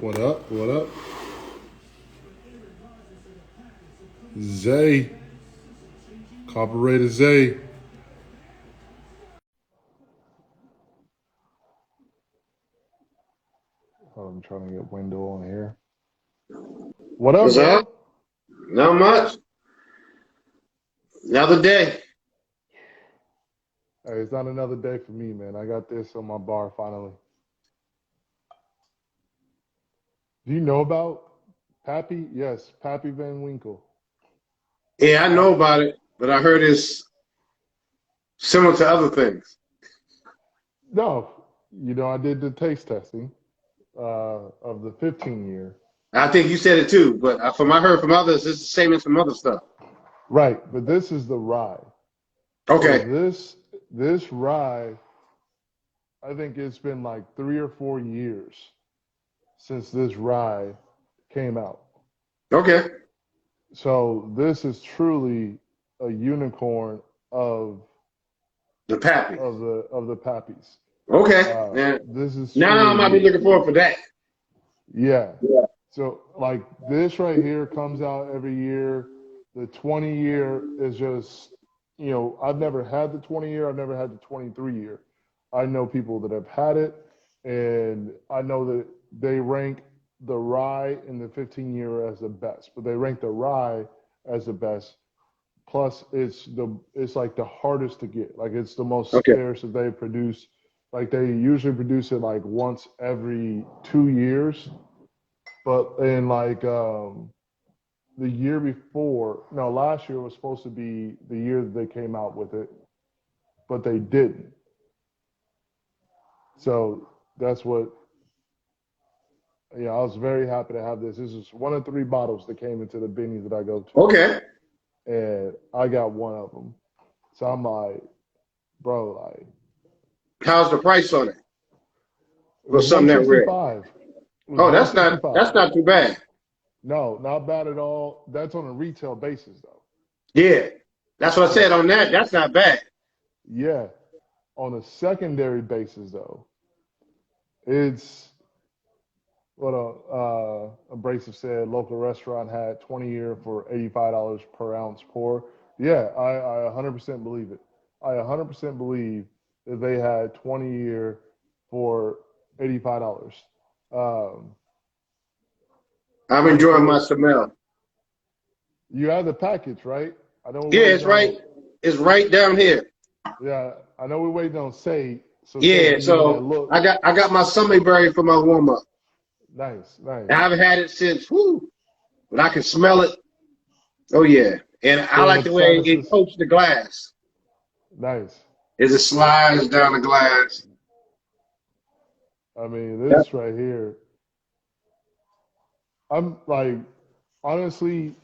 What up? What up? Zay. Carburetor Zay. Oh, I'm trying to get Wendell on here. What up, What's man? up? Not much. Another day. Hey, it's not another day for me, man. I got this on my bar finally. Do you know about Pappy? Yes, Pappy Van Winkle. Yeah, I I, know about it, but I heard it's similar to other things. no, I did the taste testing of the 15 year. I think you said it too, but from I heard from others, it's the same as some other stuff. Right, but this is the rye. So Okay, this rye, I think it's been like 3 or 4 years since this rye came out. okay. So this is truly a unicorn of The Pappy. the Pappies. Okay. Yeah. This is Now I truly might be looking forward for that. yeah. Yeah. So like this right here comes out every year. The 20 year is just I've never had the 20 year. I've never had the 23 year. I know people that have had it, and I know that they rank the rye in the 15 year as the best, but they rank the rye as the best. Plus, it's like the hardest to get. Like it's the most Okay. scarce that they produce. Like they usually produce it like once every 2 years, but in like the year before, no, last year was supposed to be the year that they came out with it, but they didn't. So that's what, I was very happy to have this. This is one of three bottles that came into the Benny's that I go to, Okay. and I got one of them. So I'm like, bro, like, How's the price on it it for was something that rare? 165. It was Oh, that's 165. not too bad. No, not bad at all. That's on a retail basis, though. Yeah. That's what I said So, on that. That's not bad. yeah, on a secondary basis, though, it's what Abrasive said. Local restaurant had 20 year for $85 per ounce pour. Yeah, I 100% believe it. I 100% believe that they had 20 year for $85. Um, I'm like I enjoying my said, smell. you have the package, right? I know we're Yeah, waiting it's right. on. It's right down here. Yeah, I know we're waiting on Say. So Say, Yeah, if you give me that so look, I got my Summerberry for my warm up. nice, I nice. haven't had it since, whoo, but I can smell it. Oh yeah, and I Feeling like the the way it sinuses, coats the glass nice. as it slides down the glass. I mean, Yep. this right here, I'm like, honestly,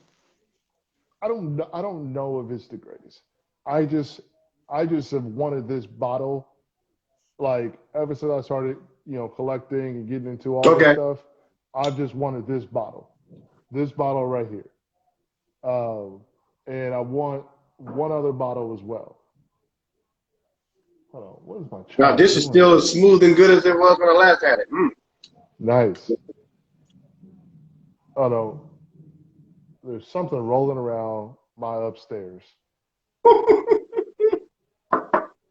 I don't know if it's the greatest. I just, I just have wanted this bottle like ever since I started, collecting and getting into all this Okay. stuff. I've just wanted this bottle right here. Um, and I want one other bottle as well. Hold on, what is my Now child this is doing still over as there? smooth and good as it was when I last had it. Nice. Oh no, there's something rolling around my upstairs.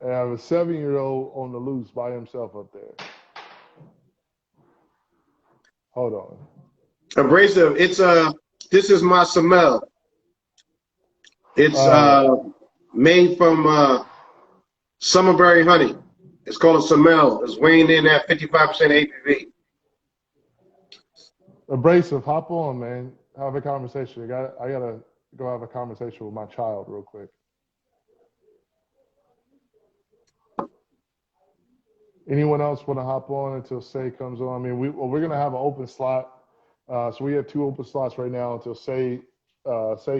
And I have a 7 year old on the loose by himself up there. Hold on. Abrasive. It's this is my smell. It's Uh, made from Summerberry honey. It's called a Samel. It's weighing in at 55% ABV. Abrasive, hop on, man. Have a conversation. I gotta go have a conversation with my child real quick. Anyone else want to hop on until Say comes on? I mean, we're gonna have an open slot. So we have two open slots right now until Say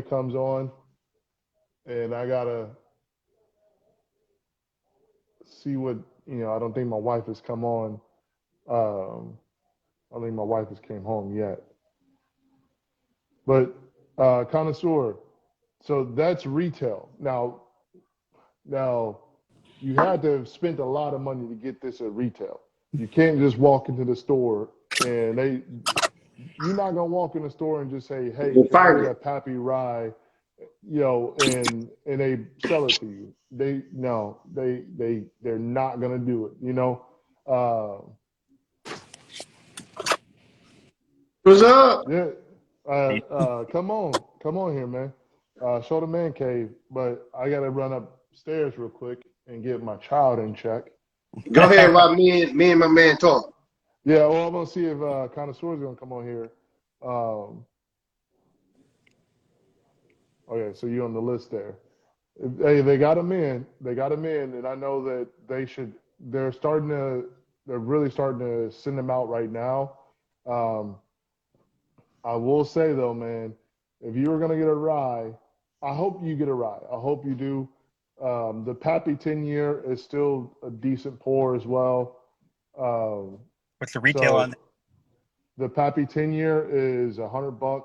comes on, and I gotta see what I don't think my wife has come on. Um, I don't think my wife has came home yet. But connoisseur, so that's retail. Now you had to have spent a lot of money to get this at retail. You can't just walk into the store and you're not gonna walk in the store and just say, "Hey, They can I find get it. a Pappy Rye?" And they sell it to you. They're not gonna do it. What's up? Yeah. Come on here, man. Show the man cave, but I gotta run upstairs real quick and get my child in check. Go ahead while me and my man talk. Yeah, well, I'm gonna see if Connoisseur's gonna come on here. Um, okay, so you're on the list there. Hey, they got him in. They got him in, and I know that they should. They're starting to. They're really starting to send them out right now. Um, I will say though, man, if you were gonna get a rye, I hope you get a rye. I hope you do. The Pappy 10-year is still a decent pour as well. What's the retail So on that? the Pappy 10-year is $100.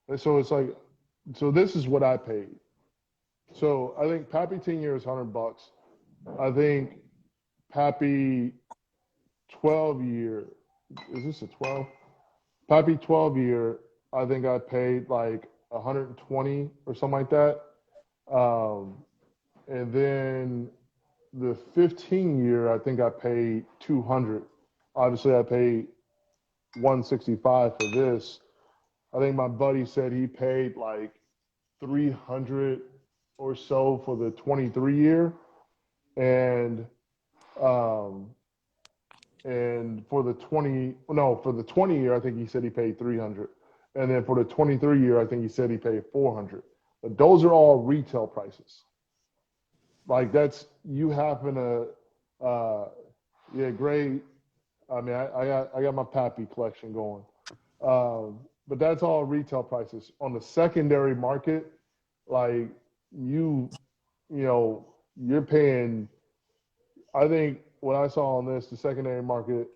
And so it's like, so this is what I paid. So I think Pappy 10-year is $100. I think Pappy 12-year, is this a 12? Pappy 12-year, I think I paid like 120 or something like that. And then the 15-year, I think I paid 200. Obviously, I paid 165 for this. I think my buddy said he paid like 300 or so for the 23-year, and for the 20-year, I think he said he paid 300, and then for the 23-year, I think he said he paid 400. But those are all retail prices. Like that's you happen to, yeah, great. I mean, I got my Pappy collection going, but that's all retail prices. On the secondary market, like you're paying. I think what I saw on this, the secondary market.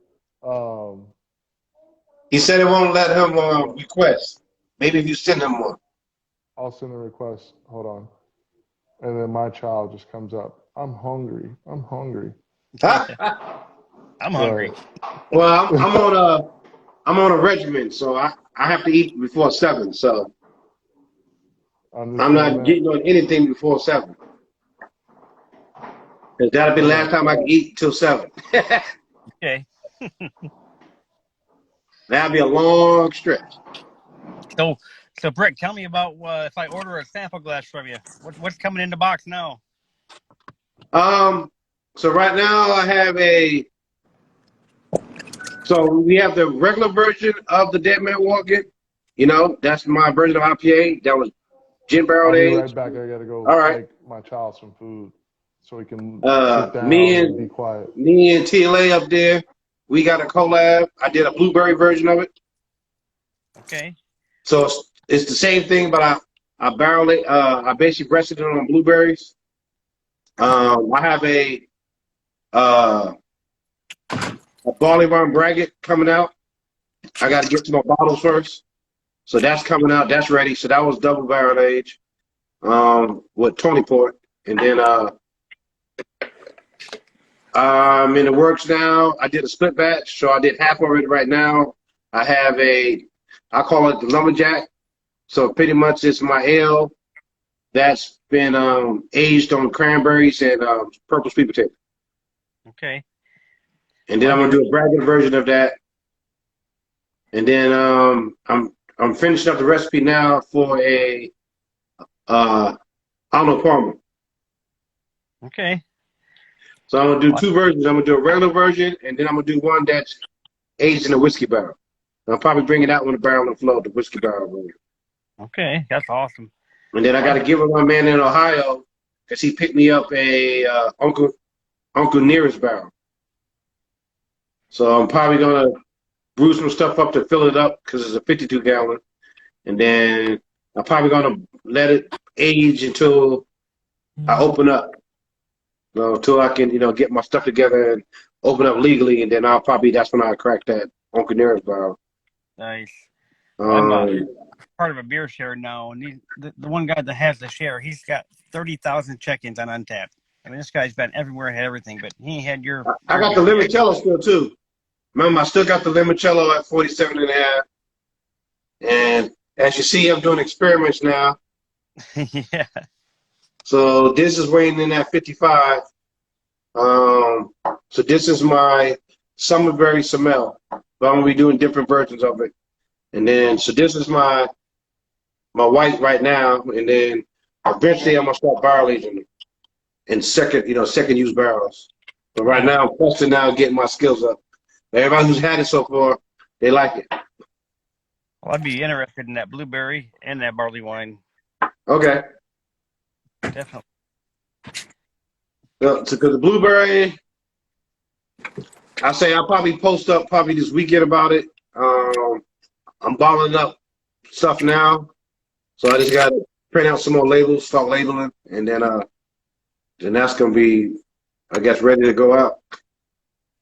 He said it won't let him request. Maybe if you send him one. I'll send a request. Hold on, and then my child just comes up. I'm hungry. I'm hungry. I'm hungry. Well, I'm on a regimen, so I have to eat before 7. So I'm not getting on anything before 7. Cause that'll be the last time I can eat till 7. Okay. That'll be a long stretch. So Brick, tell me about if I order a sample glass from you, what's coming in the box now? So right now I have so we have the regular version of the Dead Man Walking. That's my version of IPA. That was gin barrel aged. I'll be right back. I gotta go make my child some food so he can sit down and be quiet. Me and TLA up there, we got a collab. I did a blueberry version of it. Okay. So it's the same thing, but I barrel it. I basically rested it on blueberries. I have a barley wine braggot coming out. I got to get to my bottles first. So that's coming out. That's ready. So that was double barrel age with Tony Port. And then I'm in the works now. I did a split batch. So I did half of it right now. I have I call it the lumberjack. So pretty much it's my ale that's been aged on cranberries and purple sweet potato. Okay. And then I'm gonna do a braggot version of that. And then I'm finishing up the recipe now for a Arnold Palmer. Okay. So I'm gonna do 2 versions. I'm gonna do a regular version, and then I'm gonna do one that's aged in a whiskey barrel. I'll probably bring it out when the barrel will flow, the whiskey barrel version. Okay, that's awesome. And then I got to give it my man in Ohio because he picked me up a Uncle Nearest barrel. So I'm probably gonna brew some stuff up to fill it up because it's a 52 gallon, and then I'm probably gonna let it age until I open up, until I can get my stuff together and open up legally, and then that's when I crack that Uncle Nearest barrel. Nice. I'm part of a beer share now, and the one guy that has the share, he's got 30,000 check-ins on Untapped. I mean, this guy's been everywhere, had everything, but he had your. I got the limoncello still too. Remember, I still got the limoncello at 47.5. And as you see, I'm doing experiments now. Yeah. So this is weighing in at 55. So this is my Summerberry Semel. But I'm gonna be doing different versions of it. And then, so this is my white right now. And then eventually I'm gonna start barrel aging them in second use barrels. But right now I'm testing now, getting my skills up. Everybody who's had it so far, they like it. Well, I'd be interested in that blueberry and that barley wine. Okay. Definitely. So, because the blueberry, I say I'll probably post up probably this weekend about it. I'm bottling up stuff now, so I just got to print out some more labels, start labeling, and then that's gonna be, I guess, ready to go out.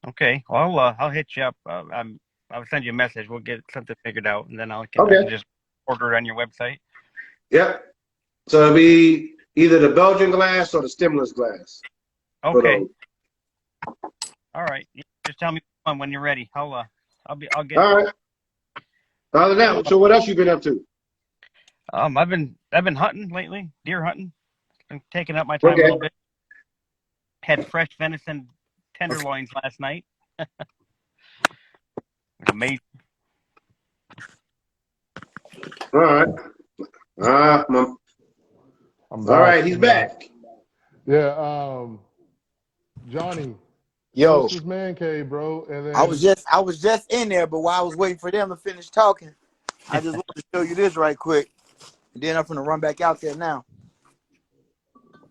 Okay. Well, I'll hit you up. I'll send you a message. We'll get something figured out, and then I can just order it on your website. Yep. So it'll be either the Belgian glass or the stemless glass. Okay. All right. Just tell me when you're ready. I'll get. All right. Other than that, so what else you been up to? I've been hunting lately, deer hunting. Been taking up my time a little bit. Had fresh venison tenderloins last night. It was amazing. All right. I'm back. All right, he's back. Yeah, Johnny. Yo, this is Man Cave, bro. And then I was just in there, but while I was waiting for them to finish talking, I just wanted to show you this right quick, and then I'm gonna run back out there now.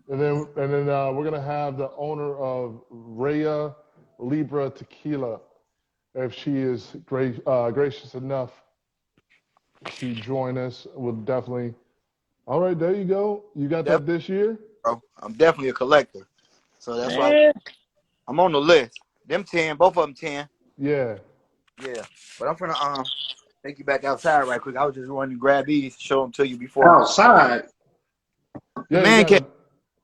And then we're gonna have the owner of Reya Libre Tequila, if she is gracious enough to join us. We'll definitely. All right, there you go. You got that this year, bro. I'm definitely a collector, so that's why I'm on the list. Them 10, both of them 10. Yeah. But I'm gonna take you back outside right quick. I was just wanting to grab these, show them to you before. Outside. Yeah, Man cave.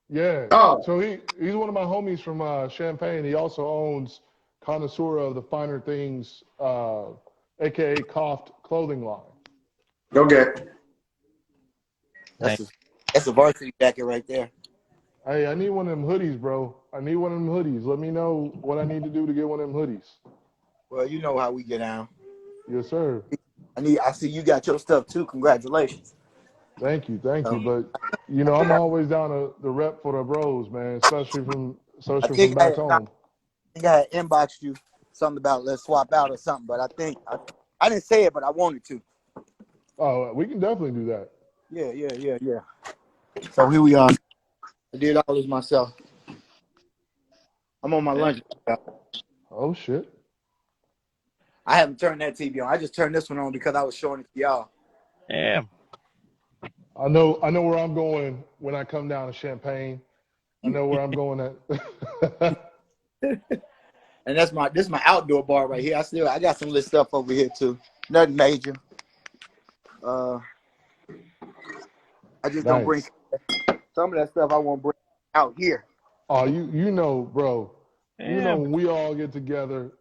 Yeah. Oh. So he's one of my homies from Champaign. He also owns Connoisseur of the Finer Things, aka Coughed clothing line. Okay. That's a varsity jacket right there. Hey, I need one of them hoodies, bro. I need one of them hoodies. Let me know what I need to do to get one of them hoodies. Well, you know how we get down. Yes, sir. I see you got your stuff too. Congratulations. Thank you. But I'm always down to the rep for the bros, man, especially from back home. I think I had inboxed you something about let's swap out or something, but I think I didn't say it, but I wanted to. Oh, we can definitely do that. Yeah. So here we are. I did all this myself. I'm on my lunch. Oh shit. I haven't turned that TV on. I just turned this one on because I was showing it to y'all. Yeah. I know where I'm going when I come down to Champaign. I know where I'm going at. And this is my outdoor bar right here. I got some little stuff over here too. Nothing major. I just don't bring some of that stuff I won't bring out here. Oh, you know, bro. Yeah. You know, when we all get together,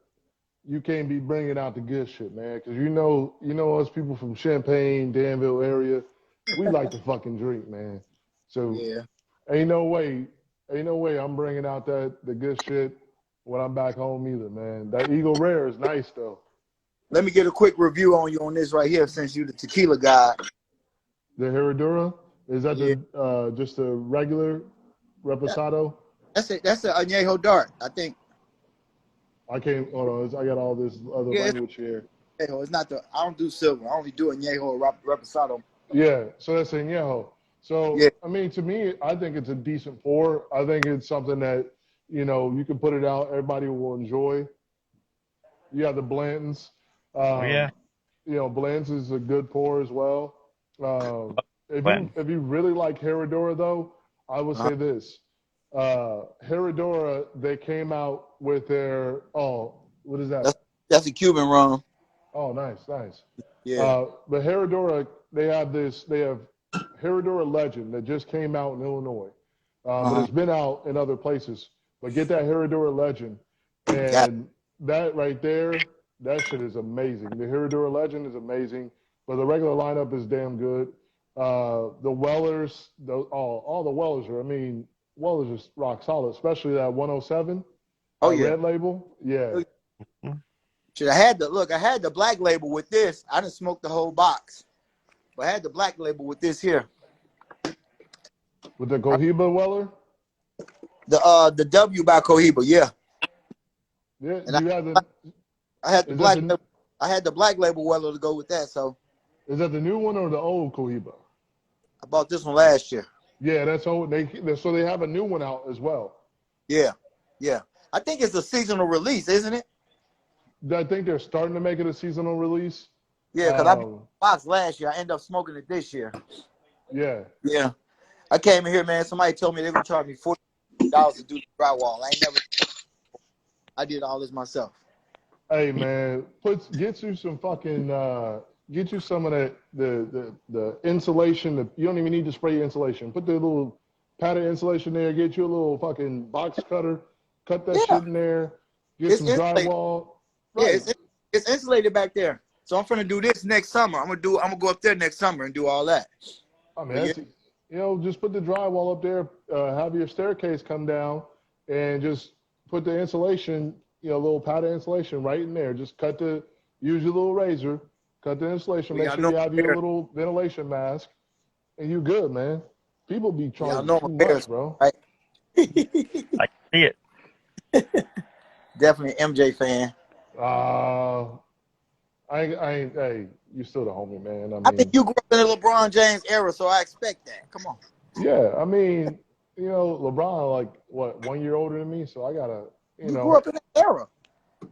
you can't be bringing out the good shit, man. Because you know us people from Champaign, Danville area, we like to fucking drink, man. So ain't no way I'm bringing out the good shit when I'm back home either, man. That Eagle Rare is nice though. Let me get a quick review on you on this right here, since you the tequila guy. The Herradura? Is that just a regular reposado? That's a añejo dark, I think. Hold on. I got all this other language here. It's not I don't do silver. I only do añejo or reposado. Yeah, so that's añejo. So I mean, to me, I think it's a decent pour. I think it's something that you can put it out. Everybody will enjoy. You have the Blantons. Blantons is a good pour as well. If you really like Herradura, though, I would say this. Herradura, they came out with their what is that? That's a Cuban rum. Oh, nice. Yeah. But Herradura, they have Herradura Legend that just came out in Illinois, but it's been out in other places. But get that Herradura Legend, and that right there That shit is amazing. The Herradura Legend is amazing, but the regular lineup is damn good. The Wellers, all the Wellers are. I mean, Wellers is rock solid, especially that 107 Oh yeah. red label. Yeah. Shit, I had the black label with this. I didn't smoke the whole box, but I had the black label with this here. With the Cohiba Weller. The W by Cohiba, yeah. Yeah. And You had the. I had the Is black. that the- I had the black label Weller to go with that. So Is that the new one or the old Cohiba? I bought this one last year. Yeah, that's old. So they have a new one out as well. Yeah, yeah. I think it's a seasonal release, isn't it? I think they're starting to make it a seasonal release. Yeah, because I bought the box last year. I ended up smoking it this year. Yeah. Yeah. I came in here, man. Somebody told me they were gonna charge me $40 to do the drywall. I did all this myself. Hey man, get you some fucking get you some of that the insulation. You don't even need to spray insulation. Put the little padded insulation there. Get you a little fucking box cutter. Cut that shit in there. Get some drywall. Right. Yeah, it's insulated back there. So I'm gonna do this next summer. I'm gonna go up there next summer and do all that. I mean, just put the drywall up there. Have your staircase come down, and just put the insulation. Little padded insulation right in there. Just use your little razor, cut the insulation. Make sure you have your little ventilation mask, and you good, man. People be charging too much, bro. Right? I can see it. Definitely an MJ fan. Hey, you still the homie, man. I think you grew up in the LeBron James era, so I expect that. Come on. Yeah, I mean, LeBron, like, what, 1 year older than me, so I gotta, You grew up in that era.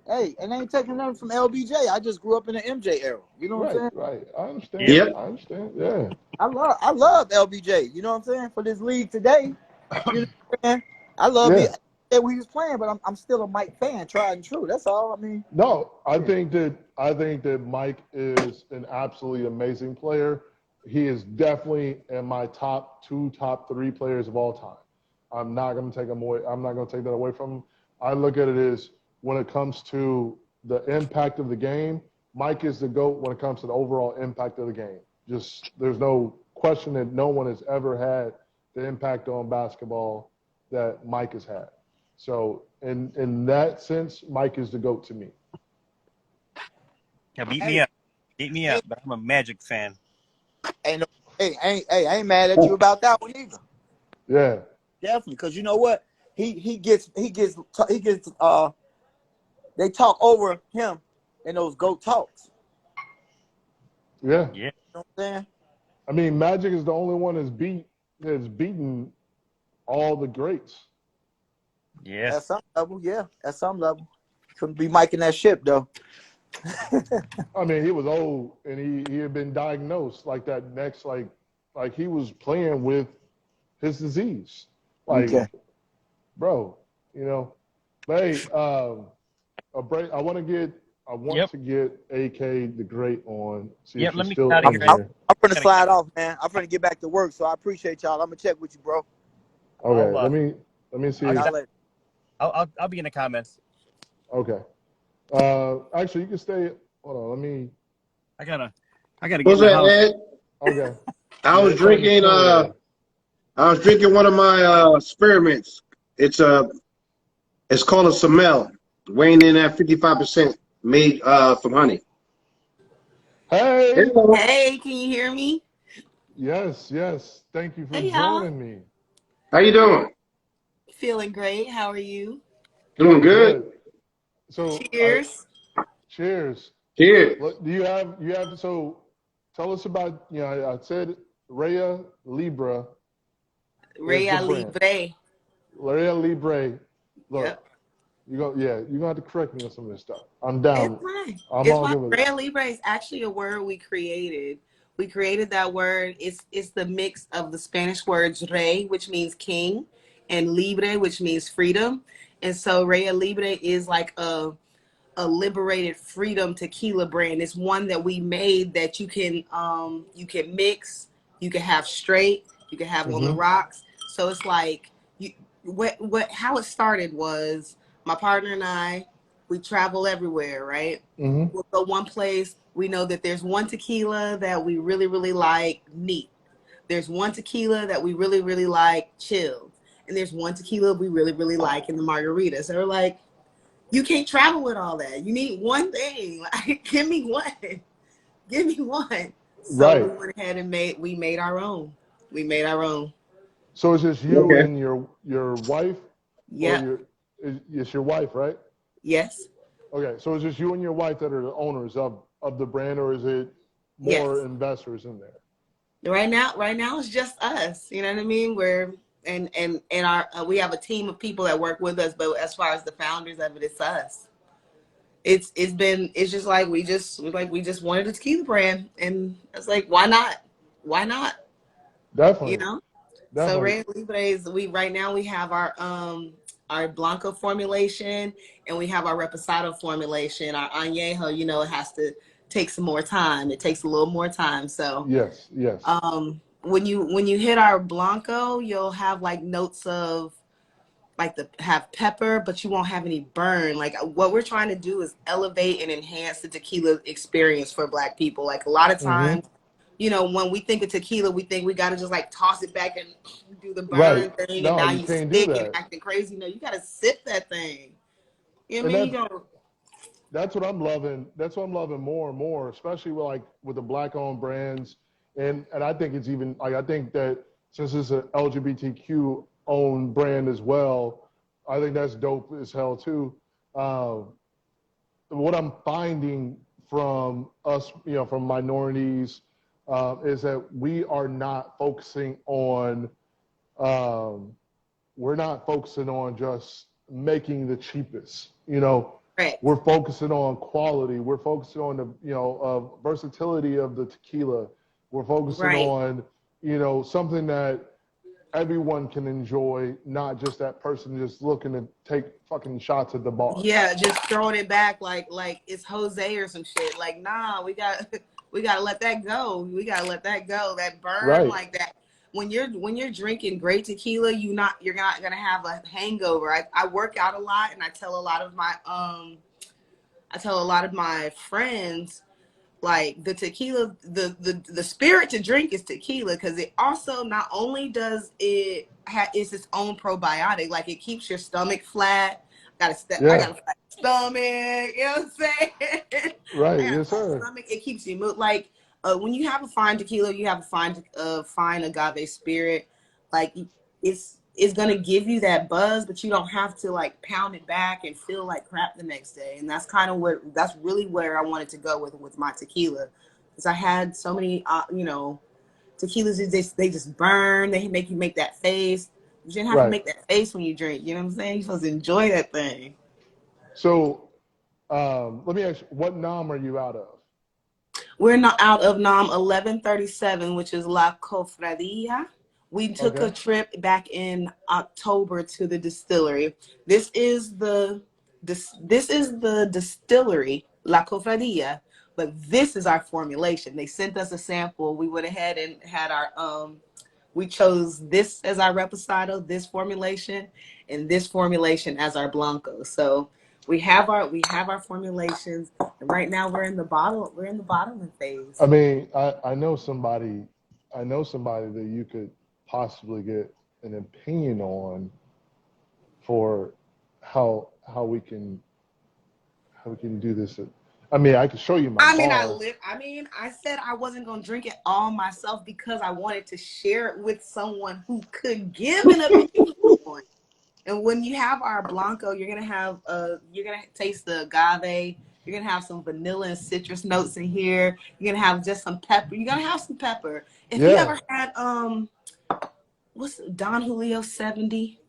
Hey, and I ain't taking nothing from LBJ. I just grew up in the MJ era. You know what I'm saying? Right. I understand. Yep. I understand. Yeah. I love LBJ. You know what I'm saying? For this league today. You know what I'm saying? I love it when he was playing, but I'm still a Mike fan, tried and true. That's all. I mean. No, I think that Mike is an absolutely amazing player. He is definitely in my top 3 players of all time. I'm not gonna take him away. I'm not gonna take that away from him. I look at it as when it comes to the impact of the game, Mike is the GOAT when it comes to the overall impact of the game. Just there's no question that no one has ever had the impact on basketball that Mike has had. So in that sense, Mike is the GOAT to me. Yeah, beat me up, but I'm a Magic fan. I ain't mad at you about that one either. Yeah. Definitely, because you know what? He gets they talk over him in those GOAT talks. Yeah. Yeah. You know what I'm saying? I mean, Magic is the only one that's beaten all the greats. Yeah. At some level, yeah. At some level. Couldn't be Mike in that ship though. I mean, he was old and he had been diagnosed like that next like he was playing with his disease. Like, bro, But hey, a break. I want to get AK the Great on. See if let she's me still get out in of here. here. I'm gonna slide off, man. I'm gonna get back to work, so I appreciate y'all. I'm gonna check with you, bro. Okay, let me see. I'll be in the comments. Okay. Actually, you can stay. Hold on. Let me. I gotta get What's in the that, house. Ed? Okay. I was drinking one of my spearmints. It's called a Samel, weighing in at 55%, made from honey. Hey. Hey, can you hear me? Yes. Thank you for Hey, y'all. joining me. How you doing? Feeling great. How are you? Doing good. So Cheers. cheers. Cheers. What do you have? So tell us about. I said Reya Libre. Reya Libre. Reya Libre. Look, Yep. you're gonna have to correct me on some of this stuff. I'm down. It's fine. I'm all good with it. Reya Libre is actually a word we created. We created that word. It's the mix of the Spanish words rey, which means king, and libre, which means freedom. And so Reya Libre is like a liberated freedom tequila brand. It's one that we made that you can mix, you can have straight, you can have on the rocks. So it's like how it started was my partner and I, We travel everywhere, right? Mm-hmm. We'll go one place. We know that there's one tequila that we really, really like, neat. There's one tequila that we really, really like, chilled. And there's one tequila we really, really like in the margarita. So we're like, you can't travel with all that. You need one thing. Like, give me one. Give me one. So Right. we went ahead and made our own. We made our own. So it's just you Okay. and your wife, or Yeah. it's your wife, right? Yes. Okay, so it's just you and your wife that are the owners of the brand, or is it more Yes. investors in there? Right now it's just us. You know what I mean? We're and our we have a team of people that work with us, but as far as the founders of it, it's us. It's just like we just wanted a tequila brand, and it's like, why not? Why not? You Definitely, know. So definitely. Reya Libre is right now we have our Blanco formulation, and we have our Reposado formulation. Our Añejo, it has to take some more time. It takes a little more time. So Yes, yes. when you hit our Blanco, you'll have like notes of like have pepper, but you won't have any burn. Like what we're trying to do is elevate and enhance the tequila experience for Black people. Like a lot of Mm-hmm. times, when we think of tequila, we think we got to just like toss it back and do the Right. burn thing, and No, now you you can't do sick and that. acting crazy. No, you got to sip that thing. You know And what I mean? You gotta, that's what I'm loving. That's what I'm loving more and more, especially with the Black-owned brands. And I think it's even like, I think that since it's an LGBTQ owned brand as well, I think that's dope as hell too. What I'm finding from us, from minorities, is that we are not focusing on, um, we're not focusing on just making the cheapest. correct. We're focusing on quality. We're focusing on the, versatility of the tequila. We're focusing Right. on, something that everyone can enjoy, not just that person just looking to take fucking shots at the bar. Yeah, just throwing it back like it's Jose or some shit. Like, nah, we got we gotta let that go. We gotta let that go. That burn Right. like that. When you're drinking great tequila, you're not gonna have a hangover. I work out a lot, and I tell a lot of my friends, like, the tequila, the spirit to drink is tequila, because it also not only does it's its own probiotic, like it keeps your stomach flat. I got a flat stomach, you know what I'm saying? Right. I got a Yes, flat sir. stomach. It keeps you like, when you have a fine tequila, you have a fine agave spirit. Like, it's gonna give you that buzz, but you don't have to like pound it back and feel like crap the next day. And that's really where I wanted to go with my tequila, because I had so many tequilas, they just burn. They make you make that face. You shouldn't have to Right. make that face when you drink. You know what I'm saying? You're supposed to enjoy that thing. So, let me ask you, what nom are you out of? We're not out of NOM 1137, which is La Cofradia. We took a Okay. trip back in October to the distillery. This is the distillery, La Cofradia, but this is our formulation. They sent us a sample. We went ahead and had we chose this as our reposado, this formulation, and this formulation as our blanco. So we have our formulations, and right now we're in the bottling phase. I mean, I know somebody, that you could possibly get an opinion on for how we can do this. I mean, I could show you my bar. I said I wasn't gonna drink it all myself because I wanted to share it with someone who could give an opinion on it. And when you have our blanco, you're gonna taste the agave. You're gonna have some vanilla and citrus notes in here. You're gonna have just some pepper. You're gonna have some pepper. If you Yeah, ever had what's Don Julio 70?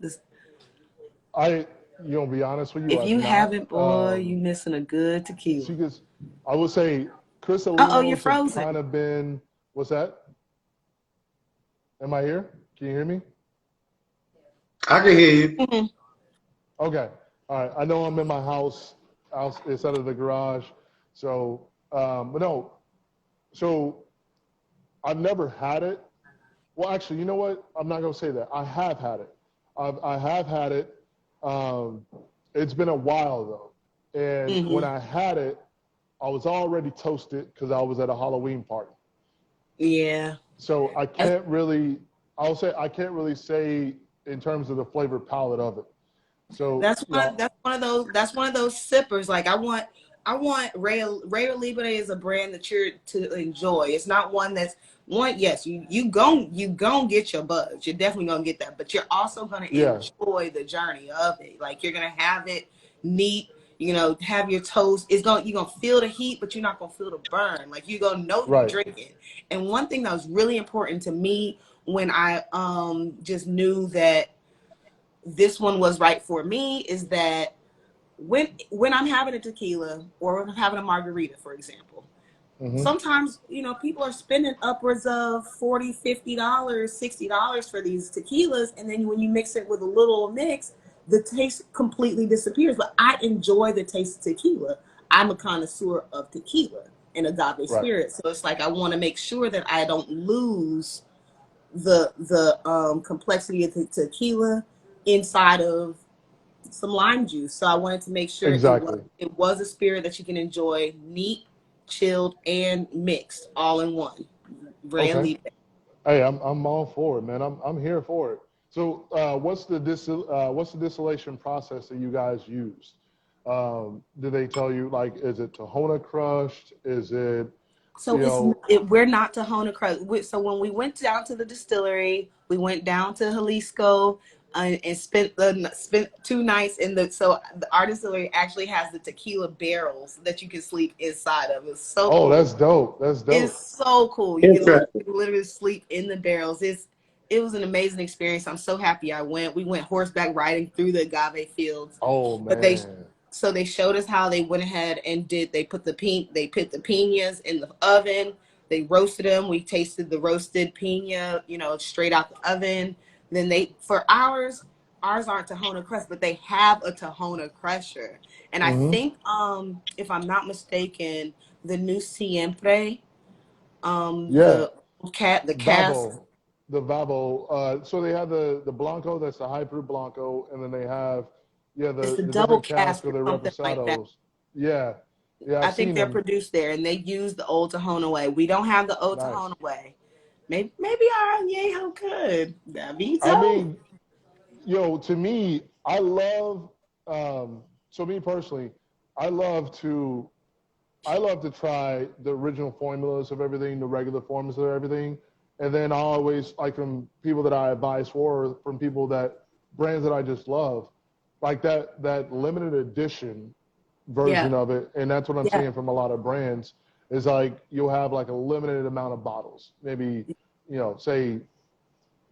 be honest with you, If I've you not. haven't, boy, you missing a good tequila. Because I would say You're Cristalinos have frozen. kind of been. What's that? Am I here? Can you hear me? I can hear you. Mm-hmm. Okay. All right. I know I'm in my house instead of the garage. So, but no. So I've never had it. Well, actually, you know what? I'm not going to say that. I have had it. I have had it. It's been a while, though. And Mm-hmm. when I had it, I was already toasted because I was at a Halloween party. Yeah. So I can't really, I can't really say in terms of the flavor palette of it. So, That's one of those sippers. Like I want Reya Libre is a brand that you're to enjoy. It's not one that's one. Yes, you gon' get your buzz. You're definitely gonna get that, but you're also gonna yeah, enjoy the journey of it. Like you're gonna have it neat. You know, have your toast. You're gonna feel the heat, but you're not gonna feel the burn. Like you're gonna know you're right, drinking. And one thing that was really important to me when I just knew that this one was right for me is that when I'm having a tequila or when I'm having a margarita, for example, hmm, sometimes, you know, people are spending upwards of $40, $50, $60 for these tequilas. And then when you mix it with a little mix, the taste completely disappears. But I enjoy the taste of tequila. I'm a connoisseur of tequila and agave right, spirit. So it's like I want to make sure that I don't lose the complexity of the tequila inside of some lime juice. So I wanted to make sure exactly. it was a spirit that you can enjoy neat, chilled, and mixed all in one. Reya Okay. Libre. Hey, I'm all for it, man. I'm here for it. So, what's the distillation process that you guys used? Do they tell you, like, is it Tahona crushed? Is it, So you know, we're not Tahona crust. So when we went down to the distillery, we went down to Jalisco and spent 2 nights in our distillery actually has the tequila barrels that you can sleep inside of. It's so oh, cool. that's dope. That's It's dope. so cool. You can Interesting. literally sleep in the barrels. It was an amazing experience. I'm so happy I went. We went horseback riding through the agave fields, Oh but man. they showed us how they went ahead and they put the pinas in the oven. They roasted them. We tasted the roasted pina, you know, straight out the oven. Then for ours aren't Tahona crust, but they have a Tahona crusher. And I Mm-hmm. think if I'm not mistaken, the new Siempre, Yeah. the cask Vavo, the Vavo. So they have the Blanco, that's the high proof Blanco, and then they have, yeah, is the the double different casks cask or or the something like that. reposados. Yeah, yeah, I I've think seen they're them. produced there, and they use the old Tahona way. We don't have the old Nice. Tahona way. Maybe our Añejo could. That'd be I dope. mean, to me, I love. So me personally, I love to I love to try the original formulas of everything, the regular formulas of everything, and then I always like from people that I advise for, or from people that brands that I just love, like that limited edition Yeah, version of it, and that's what I'm yeah, seeing from a lot of brands is like you'll have like a limited amount of bottles, maybe say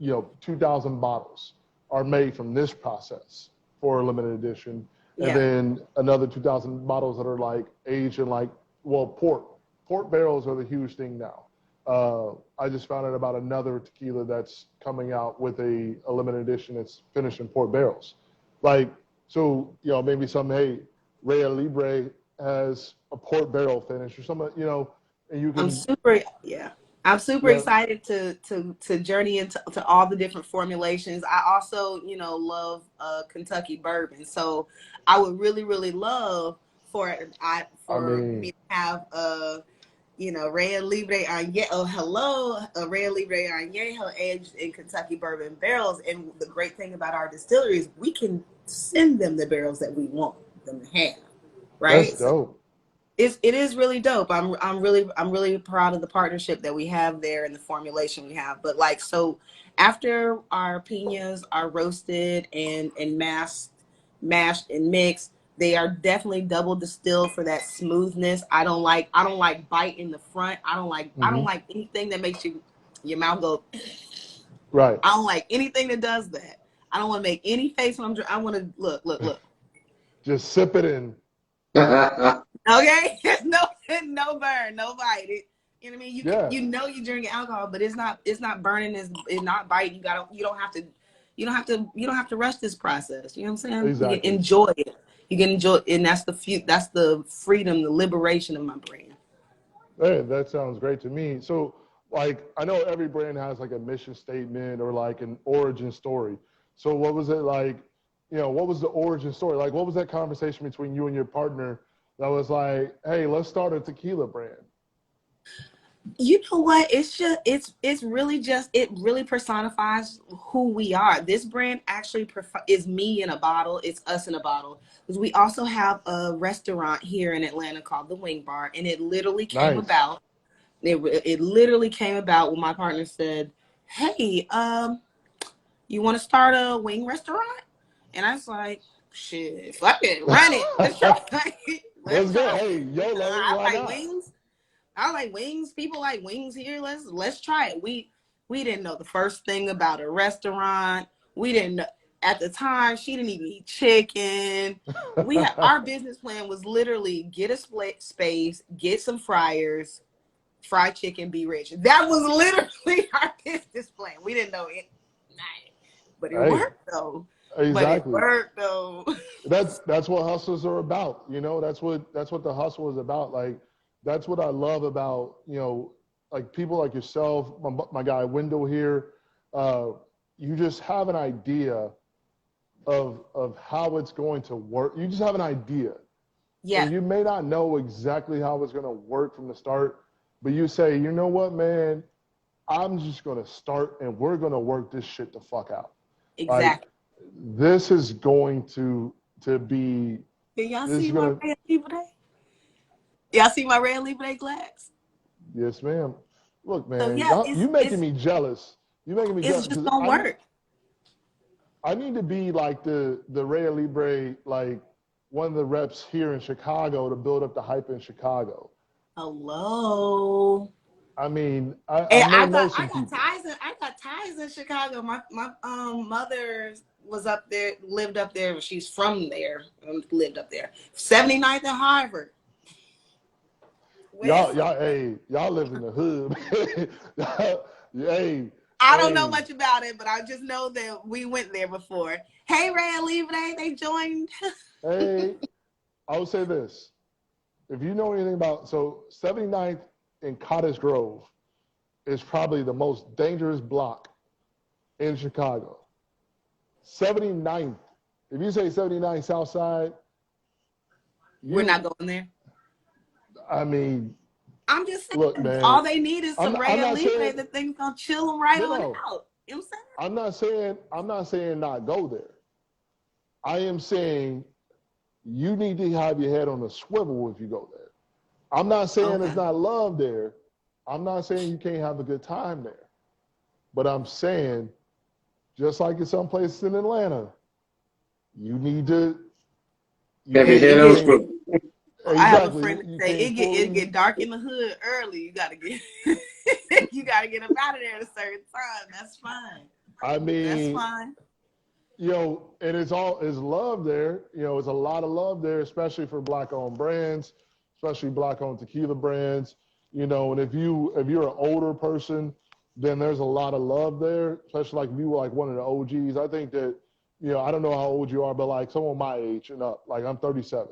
2,000 bottles are made from this process for a limited edition. And yeah, then another 2,000 bottles that are like aged in port barrels are the huge thing now. I just found out about another tequila that's coming out with a limited edition that's finished in port barrels. Like, so, maybe hey, Reya Libre has a port barrel finish or something, and you I'm can, super. Yeah, I'm super yeah, excited to journey into all the different formulations. I also, love Kentucky bourbon, so I would really, really love I for me mean, to have Reya Libre Añejo. Oh, hello, Reya Libre Añejo aged in Kentucky bourbon barrels. And the great thing about our distillery is we can send them the barrels that we want them to have, that's right? So dope. it is really dope. I'm really proud of the partnership that we have there and the formulation we have. But like so, after our pinas are roasted and mashed and mixed, they are definitely double distilled for that smoothness. I don't like bite in the front. I don't Hmm. like anything that makes your mouth go. Right. I don't like anything that does that. I don't want to make any face when I'm drinking. I want to look. Just sip it in. Okay, no burn, no bite. You know what I mean? Yeah, You're drinking alcohol, but it's not burning. It's not biting. You don't have to rush this process. You know what I'm saying? You can exactly. enjoy it. You can enjoy, and that's the freedom, the liberation of my brain. Hey, that sounds great to me. So, like, I know every brand has like a mission statement or like an origin story. So, what was it like what was the origin story? Like, what was that conversation between you and your partner that was like, hey, let's start a tequila brand? You know what? It's really just, it really personifies who we are. This brand actually is me in a bottle. It's us in a bottle. Because we also have a restaurant here in Atlanta called the Wing Bar, and it literally came Nice. about. It literally came about when my partner said, "Hey, you want to start a wing restaurant?" And I was like, "Shit, fuck it, run it. Let's try. Let's Let's go. try. Hey, YOLO, I why like not? wings. I like wings. People like wings here. Let's try it." We didn't know the first thing about a restaurant. We didn't know at the time. She didn't even eat chicken. We had our business plan was literally get a split space, get some fryers, fried chicken, be rich. That was literally our business plan. We didn't know it, but it Hey, worked though. But it exactly. worked though. That's what hustlers are about. That's what the hustle is about. Like, that's what I love about, like people like yourself, my guy Wendell here. You just have an idea of how it's going to work. You just have an idea. Yeah. And you may not know exactly how it's going to work from the start, but you say, you know what, man, I'm just going to start and we're going to work this shit the fuck out. Exactly. Like, this is going to be. Can y'all This see is my gonna. Reya Libre? Y'all see my Reya Libre glass? Yes, ma'am. Look, So man, yeah, you making me jealous. You making me it's jealous just because gonna work. I need to be like the Reya Libre, like one of the reps here in Chicago to build up the hype in Chicago. Hello. I mean, I And may know some people. I got ties in Chicago. My mother was up there, lived up there. She's from there, lived up there. 79th and Harvard. Y'all, West. y'all live in the hood. hey, I don't know hey, much about it, but I just know that we went there before. Hey, Reya Libre, they joined. hey. I would say this. If you know anything about, so 79th and Cottage Grove is probably the most dangerous block in Chicago. 79th, if you say 79th South Side, We're not going there. I mean, I'm just saying, look, man, all they need is some I'm Reya not Libre. saying, The thing's gonna chill them right on no, out. You know what I'm saying? I'm not saying not go there. I am saying you need to have your head on a swivel if you go there. I'm not saying there's not love there. I'm not saying you can't have a good time there. But I'm saying, just like in some places in Atlanta, you need to. You Have your can't. head You on can't. swivel. I have a Exactly. friend that You say can't it fully. get dark in the hood early. You gotta get you gotta get up out of there at a certain time. That's fine. I That's mean, fine. and it's love there. It's a lot of love there, especially for Black-owned brands, especially Black-owned tequila brands. And if you're an older person, then there's a lot of love there, especially like if you were like one of the OGs. I think that, I don't know how old you are, but like someone my age and up, like I'm 37.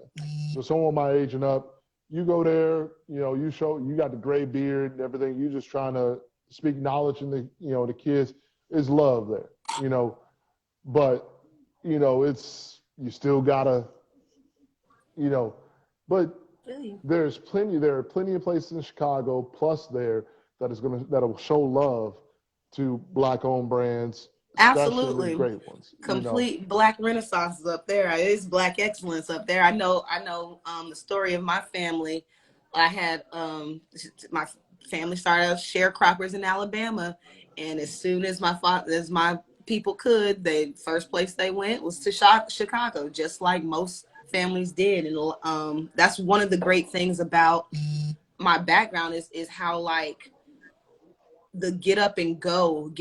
So someone my age and up, you go there, you got the gray beard and everything. You're just trying to speak knowledge in the kids. Is love there, but it's, you still gotta, but there are plenty of places in Chicago plus there that'll show love to Black-owned brands, especially the Absolutely. great ones. Complete Black Renaissance is up there. It's Black excellence up there. I know the story of my family. I had my family started as sharecroppers in Alabama, and as soon as my people could, the first place they went was to Chicago, just like most families did. And that's one of the great things about my background is how, like, the get up and go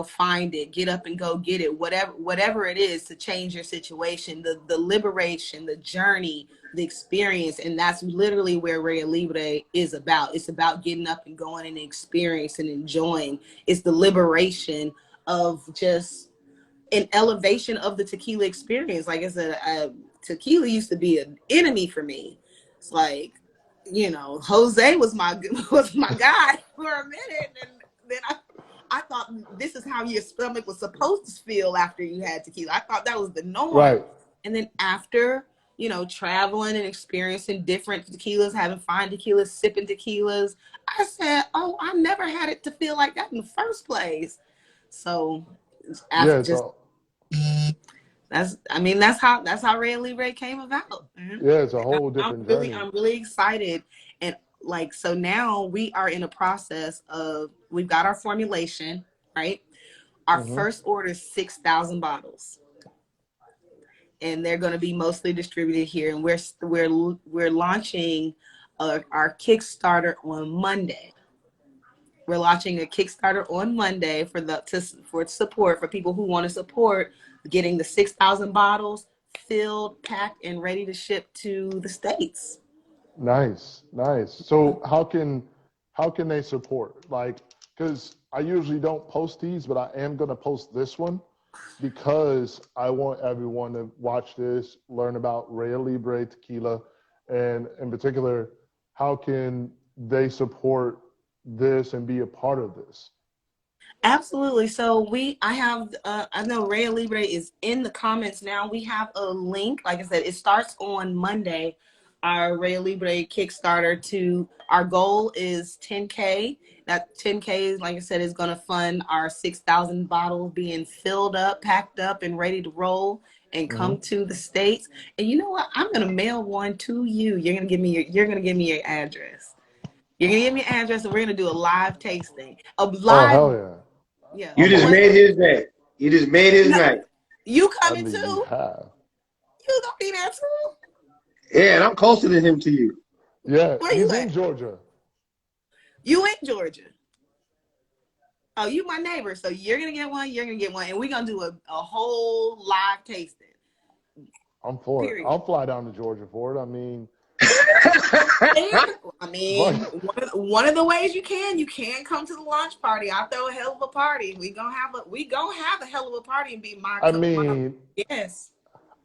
find it, get up and go get it, whatever it is to change your situation, the liberation, the journey, the experience. And that's literally where Reya Libre is about. It's about getting up and going and experiencing and enjoying. It's the liberation of just an elevation of the tequila experience. Like I said, tequila used to be an enemy for me. It's like, Jose was my guy for a minute, and then I thought this is how your stomach was supposed to feel after you had tequila. I thought that was the norm. Right. And then after, you know, traveling and experiencing different tequilas, having fine tequilas, sipping tequilas, I said, oh, I never had it to feel like that in the first place. So after Yeah. just So that's how Reya Libre came about. yeah, it's a whole different journey. I'm really excited. And like, so now we are in a process of, we've got our formulation, right? Our first order is 6,000 bottles. And they're going to be mostly distributed here. And we're launching our Kickstarter on Monday. We're launching a Kickstarter on Monday for support for people who want to support getting the 6,000 bottles filled, packed, and ready to ship to the States. Nice. So how can they support? Like, because I usually don't post these, but I am gonna post this one because I want everyone to watch this, learn about Reya Libre Tequila, and in particular, how can they support this and be a part of this? Absolutely. So I know Reya Libre is in the comments now. We have a link. Like I said, it starts on Monday. Our Reya Libre Kickstarter our goal is 10K. That 10K, like I said, is going to fund our 6,000 bottles being filled up, packed up, and ready to roll and come to the States. And you know what? I'm going to mail one to you. You're going to give me your address. You're going to give me an address, and we're going to do a live tasting. Oh, hell yeah. Yeah. You just made his day. You just made his night. You coming I mean, too? you have. You gonna be there too? Yeah, and I'm closer than him to you. Yeah, Where he's you in at? Georgia. You in Georgia? Oh, you my neighbor, so you're gonna get one. You're gonna get one, and we're gonna do a whole live tasting. I'm for Period. it. I'll fly down to Georgia for it. I mean, one of the ways you can come to the launch party. I'll throw a hell of a party. We gonna have a hell of a party and be my. I mean, yes.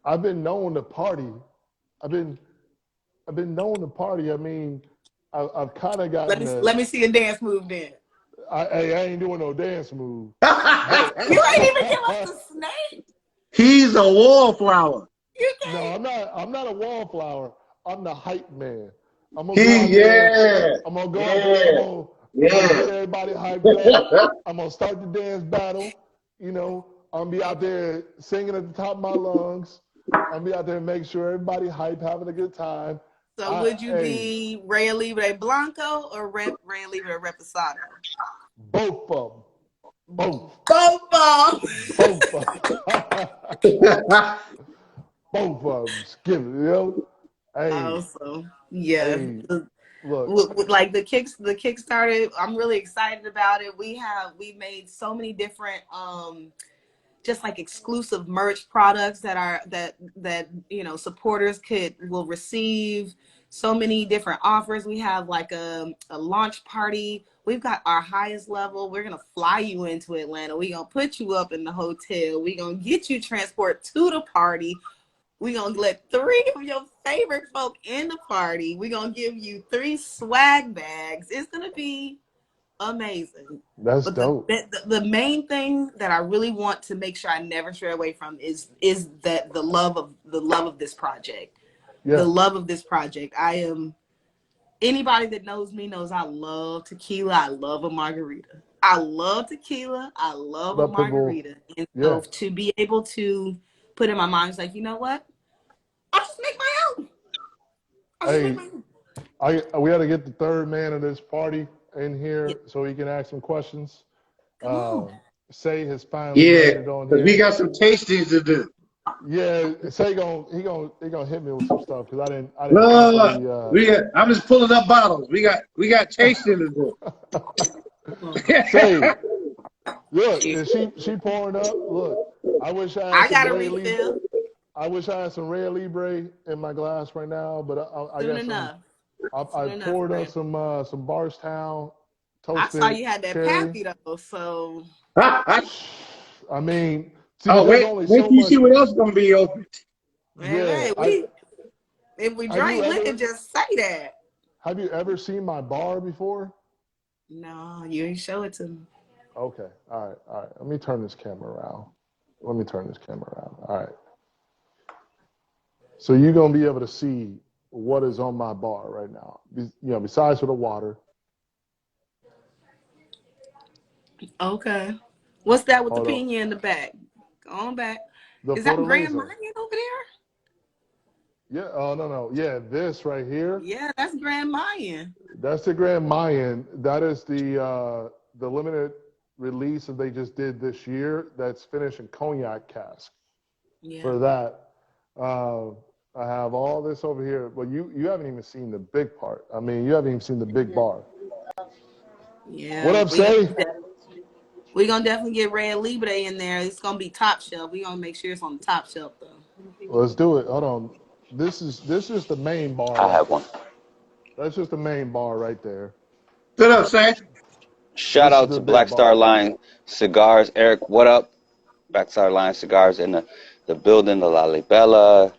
I've been known to party. I've been known to party. I mean, I've kind of gotten. Let me see a dance move then. I ain't doing no dance move. You ain't even give us the snake. He's a wallflower. No, I'm not a wallflower. I'm the hype man. I'm gonna Go out there, I'm gonna get everybody hyped up. I'm gonna start the dance battle. You know, I'm gonna be out there singing at the top of my lungs. I'm gonna be out there and make sure everybody hype, having a good time. So would you be Reya Libre Blanco or Reya Libre Reposado? Both of them. Both. Both of them. Both of them. Skip it, you know? Hey. Awesome. Yeah. Hey, look. Like the Kickstarter, I'm really excited about it. We made so many different just like exclusive merch products that you know supporters will receive. So many different offers. We have like a launch party. We've got our highest level. We're gonna fly you into Atlanta. We're gonna put you up in the hotel. We're gonna get you transport to the party. We're gonna let 3 of your favorite folk in the party. We're gonna give you 3 swag bags. It's gonna be amazing. That's dope. The main thing that I really want to make sure I never stray away from is that the love of this project. Yeah. The love of this project. Anybody that knows me knows I love tequila. I love a margarita. I love tequila. I love a margarita. And so to be able to put in my mind, it's like, you know what? I'll just make my own. We got to get the third man of this party in here so he can ask some questions. Say has finally made it on here. We got some tastings to do. Yeah, Say he gonna hit me with some stuff because I didn't. I'm just pulling up bottles. We got tasting to do. Say, look, is she pouring up? Look, I wish I got a refill. I wish I had some Reya Libre in my glass right now, but I got some. I poured up some Barstown toasted. I saw you had that Pappy though, so. I mean. See, wait till you see what else is gonna be open. Yeah, if we drink liquor, just say that. Have you ever seen my bar before? No, you ain't show it to me. Okay. All right. All right. Let me turn this camera around. All right. So you're gonna be able to see what is on my bar right now. Besides for the water. Okay. What's that with the Hold on. pina in the back? Go on back. The Is that Grand Fortaleza. Mayan over there? Yeah. Oh no. Yeah. This right here. Yeah, that's Grand Mayan. That's the Grand Mayan. That is the limited release that they just did this year. That's finished in cognac cask. Yeah. For that, I have all this over here. Well, you haven't even seen the big part. I mean, you haven't even seen the big bar. Yeah. What up, Say? We're gonna definitely get Reya Libre in there. It's gonna be top shelf. We're gonna make sure it's on the top shelf though. Let's do it. Hold on. This is the main bar. I have one. That's just the main bar right there. What up, Say? Shout out to Black Star Line Cigars. Eric, what up? Black Star Line Cigars in the building, the Lalibela.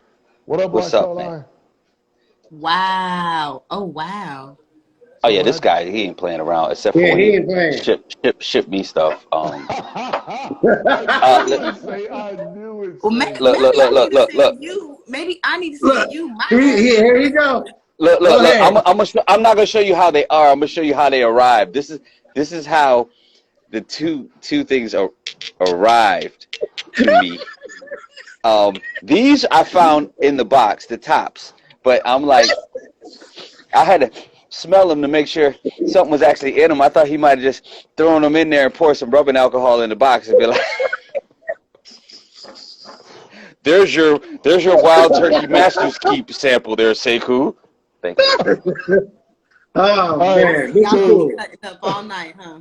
What up, What's Black up, Star man? Line? Wow. Oh wow. Oh yeah, this guy, he ain't playing around except for when he he ain't playing. ship me stuff. I knew it. Well, maybe Look. I need to send you my Here you go. Look. ahead. I'm not gonna show you how they are. I'm gonna show you how they arrived. This is how the two things arrived to me. These I found in the box, the tops, but I'm like, I had to smell them to make sure something was actually in them. I thought he might have just thrown them in there and poured some rubbing alcohol in the box and be like, "There's your Wild Turkey Master's Keep sample there, Seykou." Thank you. Oh, man. Y'all Cool. be cutting up all night, huh?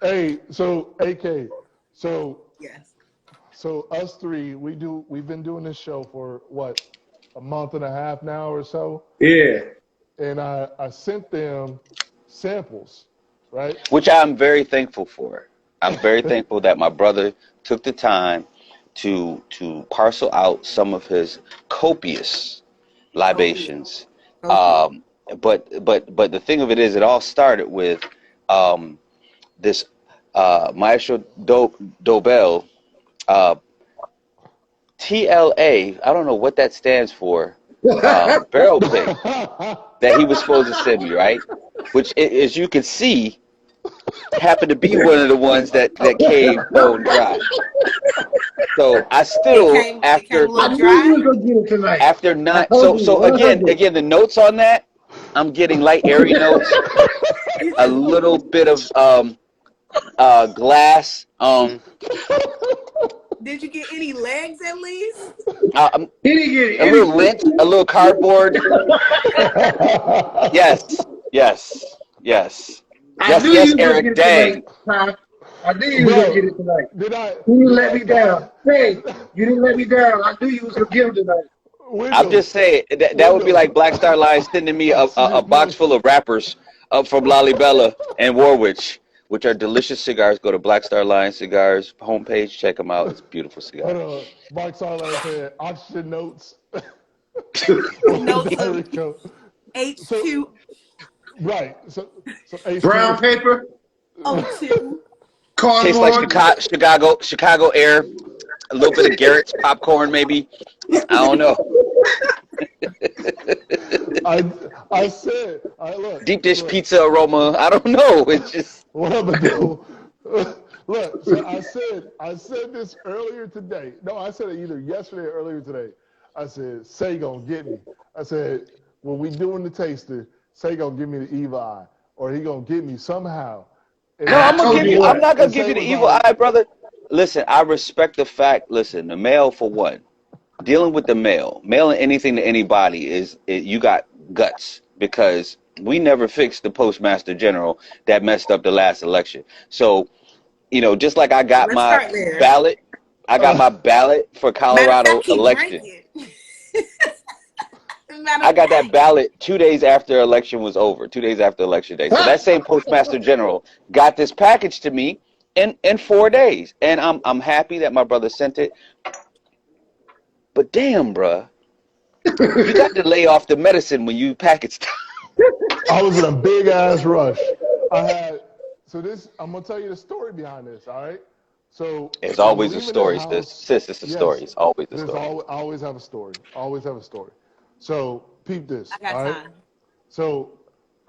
Hey, so AK, so Yes. so us three, we've been doing this show for what, a month and a half now or so, Yeah. and I sent them samples, right? Which I'm very thankful for. I'm very thankful that my brother took the time to parcel out some of his copious libations. Okay. But the thing of it is, it all started with this Maestro Dobel TLA. I don't know what that stands for. Barrel pick that he was supposed to send me, right? Which, as you can see, happened to be one of the ones that came bone dry. So I still, after I knew you was gonna get it tonight. after not, so again, the notes on that, I'm getting light airy notes, a little bit of glass. Did you get any legs at least? He didn't get A little lint, a little cardboard. Yes. Yes, Eric. Dang. I knew you was gonna get it tonight. Did I? You didn't let me down. Hey, you didn't let me down. I knew you was gonna get him tonight. I'm just saying that would be like Black Star Line sending me a box full of wrappers up from Lalibela and Warwick, which are delicious cigars. Go to Black Star Line Cigars homepage, check them out. It's a beautiful cigar. Hold on. Mike Sarlin said oxygen notes. Notes There we of go. H2O2. Right. So Brown paper, Tastes like Chicago air, a little bit of Garrett's popcorn, maybe. I don't know. I said, look. Deep dish pizza aroma. I don't know. It's just. What I'm gonna do? Look, so I said this earlier today. No, I said it either yesterday or earlier today. I said, Say gonna get me. I said, when we doing the taster, Say gonna give me the evil eye, or he gonna get me somehow. And No, I'm not gonna give you the evil eye, brother. Listen, I respect the fact. Listen, the mail for one. Dealing with the mail, mailing anything to anybody you got guts, because we never fixed the postmaster general that messed up the last election. So, just like I got my ballot, for Colorado election. I got that ballot 2 days after election was over, 2 days after election day. So that same postmaster general got this package to me in 4 days, and I'm happy that my brother sent it. But damn, bruh, you got to lay off the medicine when you package stuff. I was in a big ass rush. I had So this, I'm gonna tell you the story behind this. All right. So It's I'm always a leaving the story, sis. house. Sis, it's a story. Yes, It's always a there's story. I always have a story. Always have a story. So peep I this. got All right. time. So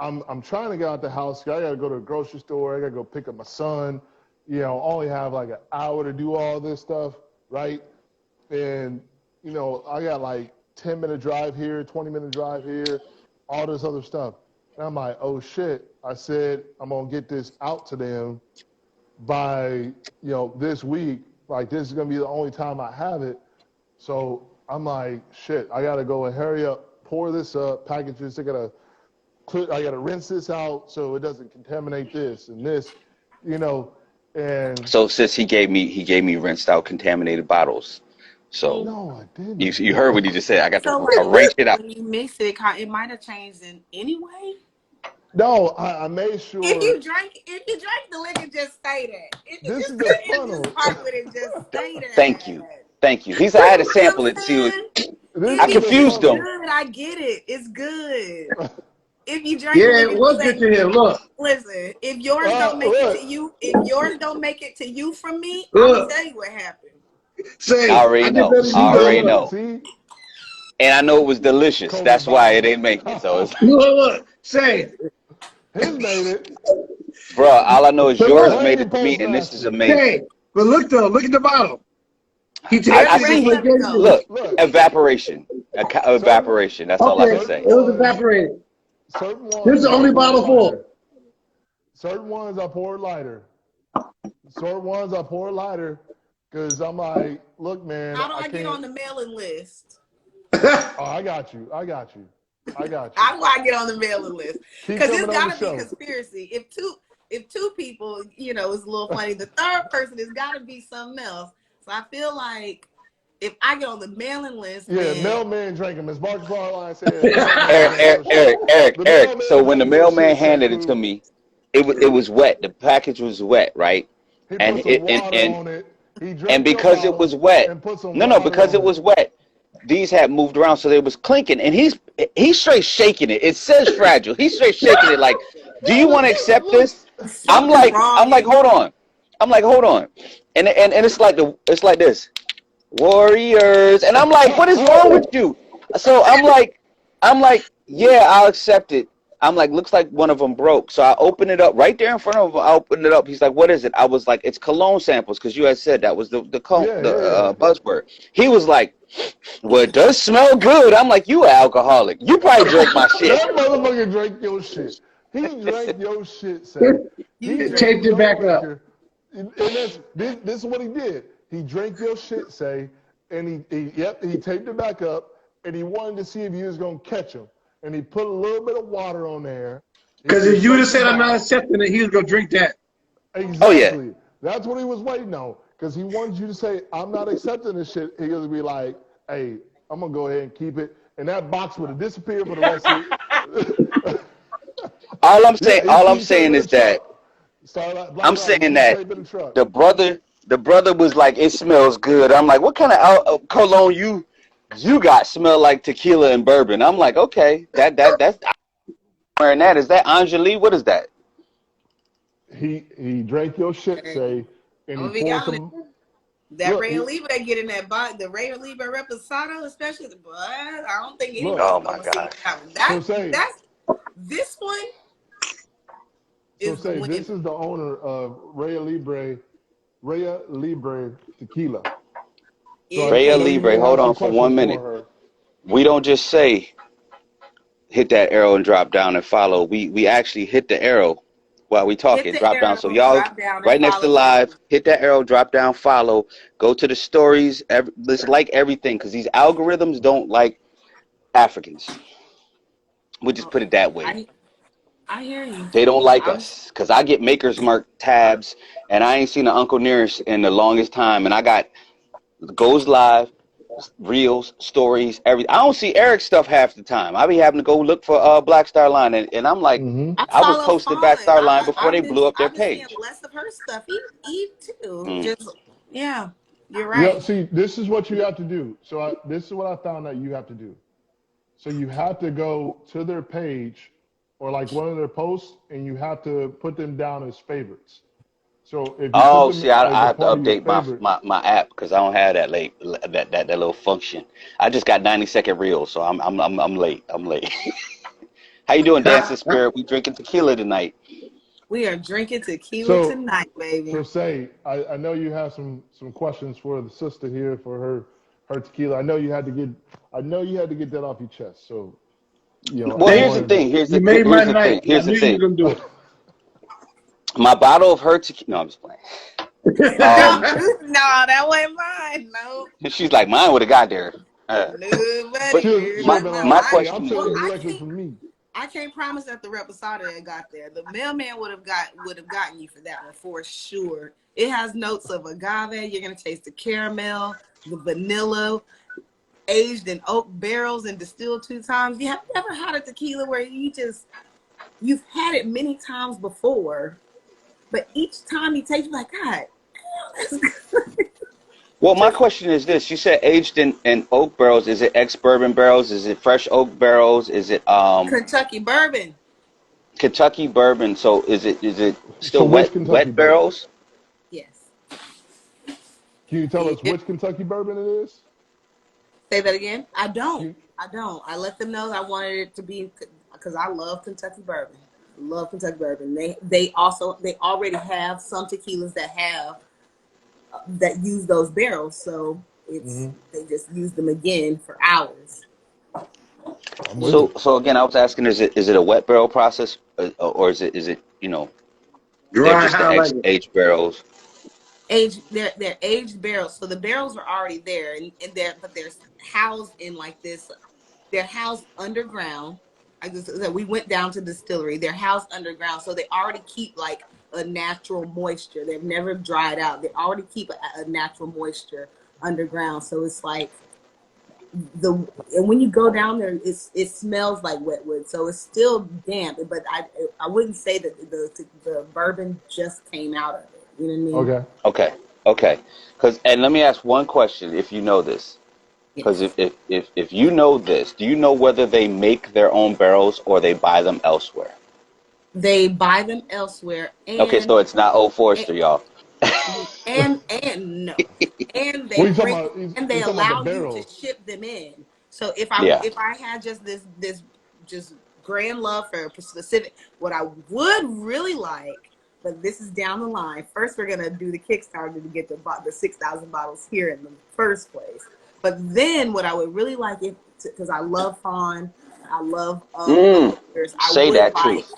I'm trying to get out the house. I gotta go to the grocery store. I gotta go pick up my son. You know, only have like an hour to do all this stuff, right? And you know, I got like 10-minute drive here, 20-minute drive here, all this other stuff. And I'm like, oh shit. I said I'm gonna get this out to them by, you know, this week. Like this is gonna be the only time I have it. So I'm like, shit, I gotta go and hurry up, pour this up, package this. I gotta rinse this out so it doesn't contaminate this and this, you know. And So, sis, he gave me rinsed out contaminated bottles. So no, I didn't. you heard what he just said. I got So to like arrange it out. when you mix it, it might have changed in any way. No, I made sure. If you drank the liquor, just stay there. If you This just is the sit and funnel. just rock with it, just stay there. Thank you. Thank you. He said I had to You know sample what it I'm to see what. saying? This I is If the confused it's them. funnel. good, I get it. It's good. If you drink Yeah, the it liquor, was just good say, to him. Look, listen, if yours don't make it to you, if yours don't make it to you from me, I'm gonna look. tell you what happened. Say, I already I can know. better See, you I know. already baby, Look, know. see, And I know it was delicious. Kobe That's why it Bryant. didn't make it. So, it's, look. Say, His made it. bro, all I know is but yours look, made Blame the it to me, and this is postmaster. amazing. say, but look though. Look at the bottle. He Where I the tasted it see. rest before he of it gave go? you. Look, Look, evaporation. certain Evaporation. That's all I Okay, can it certain say. was ones, evaporated. certain This is ones the I only pour bottle lighter. full. Certain ones I pour lighter. Certain ones I pour lighter, cause I'm like, look, man, How do I I get can't. on the mailing list? Oh, I got you. I got you. I got you. How do I get on the mailing list? Keep Because coming it's on the got to be show. conspiracy. If two people, you know, it's a little funny. The third person has got to be something else. So I feel like if I get on the mailing list, Yeah, then mailman drinking. Miss Mark Barline said, mailman Eric, drank your shit. The Eric. So mailman when the drank your mailman shit, handed it to Seykou. me, it was wet. The package was wet, right? He And put some it water on it. He and drank your because it bottle was wet, and put some no, water because it on it. was wet, these had moved around, so they was clinking, and he's straight shaking it. It says fragile. He's straight shaking it like, do you want to accept this? something's wrong. I'm like, hold on. I'm like, hold on. And it's like this. Warriors. And I'm like, what is wrong with you? So I'm like, yeah, I'll accept it. I'm like, looks like one of them broke. So I open it up right there in front of him. I opened it up. He's like, what is it? I was like, it's cologne samples, because you had said that was the Yeah. buzzword. He was like, well, it does smell good. I'm like, you an alcoholic. You probably drank my shit. That motherfucker drank your shit. He drank your shit, say. He You took Taped it your back up. liquor, and this is what he did. He drank your shit, say, and he taped it back up, and he wanted to see if he was gonna catch him, and he put a little bit of water on there. Because He if you would have shut the said I'm not bottle. accepting it, he was gonna drink that. Oh, yeah. Exactly. That's what he was waiting on, because he wanted you to say, "I'm not accepting this shit." He was be like, "Hey, I'm gonna go ahead and keep it," and that box would have disappeared for the rest of it. All Yeah, I'm he saved saying in the is that truck. Started out Black I'm Rob. He saying keep that saving in the truck. the brother was like, it smells good. I'm like, what kind of cologne you got? Smell like tequila and bourbon. I'm like, okay, that's I'm wearing that. Is that Angeli? What is that? He drank your shit, say, and I'm he gonna be poured honest. some. That Look, Reya Libre get in that body, the Reya Libre Reposado, especially, but I don't think look. anyone's Oh my gonna see gosh. that one. So say, This one so is the say, winner. this is the owner of Reya Libre Tequila. So I Reya know you're Libre, gonna hold have some on for 1 questions for minute. her. We don't just say hit that arrow and drop down and follow. We actually hit the arrow while we Hit talking. the Drop down. So arrow, y'all drop down, and right next to follow me. live, hit that arrow, drop down, follow. Go to the stories. Let's like everything, because these algorithms don't like Africans. We'll just put it that way. I hear you. They don't like I'm us, because I get Maker's Mark tabs, and I ain't seen an Uncle Nearest in the longest time. And I got goes live, reels, stories, everything. I don't see Eric's stuff half the time. I be having to go look for Black Star Line, and I'm like, Mm-hmm. I I was follow posting Black Fawn. Star Line before they blew up their I've been seeing page. less of her stuff. Eve too. Mm. Just yeah, you're Yeah. right. See, this is what you have to do. This is what I found that you have to do. So you have to go to their page or like one of their posts, and you have to put them down as favorites. So if you put Oh, them see, as I a have to part of your update favorite, my app because I don't have that little function. I just got 90-second reels, so I'm late. I'm late. How you doing, Dancing Spirit? We drinking tequila tonight. We are drinking tequila so tonight, baby. so say I know you have some questions for the sister here for her tequila. I know you had to get that off your chest. So Well, I Thank here's the you. wanted thing. Here's You the made my here's the thing. night. I Here's the knew you thing. were gonna do My bottle of her tequila. No, I'm just playing. it. Um, No, that wasn't mine. No, she's like, mine would have got there. no, But buddy. she'll It she'll my be wasn't like, my mine. hey, I'm question. Well, telling you directly from me. I can't promise that the reposado that got there. The mailman would have gotten you for that one for sure. It has notes of agave. You're gonna taste the caramel, the vanilla, aged in oak barrels and distilled 2 times. You have never had a tequila where you've had it many times before, but each time you taste, you're like, God, that's good. Well, my question is this: you said aged in oak barrels. Is it ex-bourbon barrels? Is it fresh oak barrels? Is it Kentucky bourbon. Kentucky bourbon? So is it So still which Kentucky wet bourbon? barrels? Yes. Can you tell us which Kentucky bourbon it is? Say that again. I don't. You, I don't. I let them know I wanted it to be because I love Kentucky bourbon. Love Kentucky bourbon. They already have some tequilas that use those barrels, so they just use them again for hours. I'm with So you. so again, I was asking: is it a wet barrel process, or is it they're Dry just the how I like ex it. aged barrels? They're aged barrels, so the barrels are already there, and they're housed in like this. They're housed underground. We went down to the distillery. They're housed underground, so they already keep like a natural moisture. They've never dried out. They already keep a natural moisture underground. So it's like and when you go down there, it smells like wet wood. So it's still damp, but I wouldn't say that the bourbon just came out of it. You know what I mean? Okay. Okay, okay. And let me ask one question, if you know this. Because Yes. if you know this, do you know whether they make their own barrels or they buy them elsewhere? They buy them elsewhere, Okay, so it's not Old Forester, y'all. and no, and What they are you talking bring about? and You they talking about the allow you to barrels? ship them in. So if I Yeah. if I had just this just grand love for a specific, what I would really like, but this is down the line. First, we're gonna do the Kickstarter to get the 6,000 bottles here in the first place. But then, what I would really like, because I love Fawn, I love Mm, Uncle Nearest, say that truth.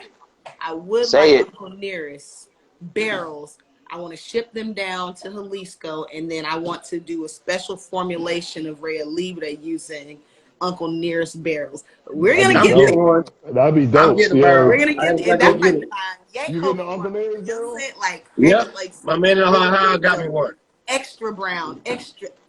I would Say like it. Uncle Nearest barrels. I want to ship them down to Jalisco, and then I want to do a special formulation of Reya Libre using Uncle Nearest barrels. But we're That'd gonna be I'm get getting dope. there. one. That'd be I'm dope. getting a We're barrel. gonna I get, just and gotta go that's You like get it. my yay you getting ho the Uncle one. Larry's You know what I'm barrel? saying? Like Yep. like My man in Ohio got me the one. extra brown,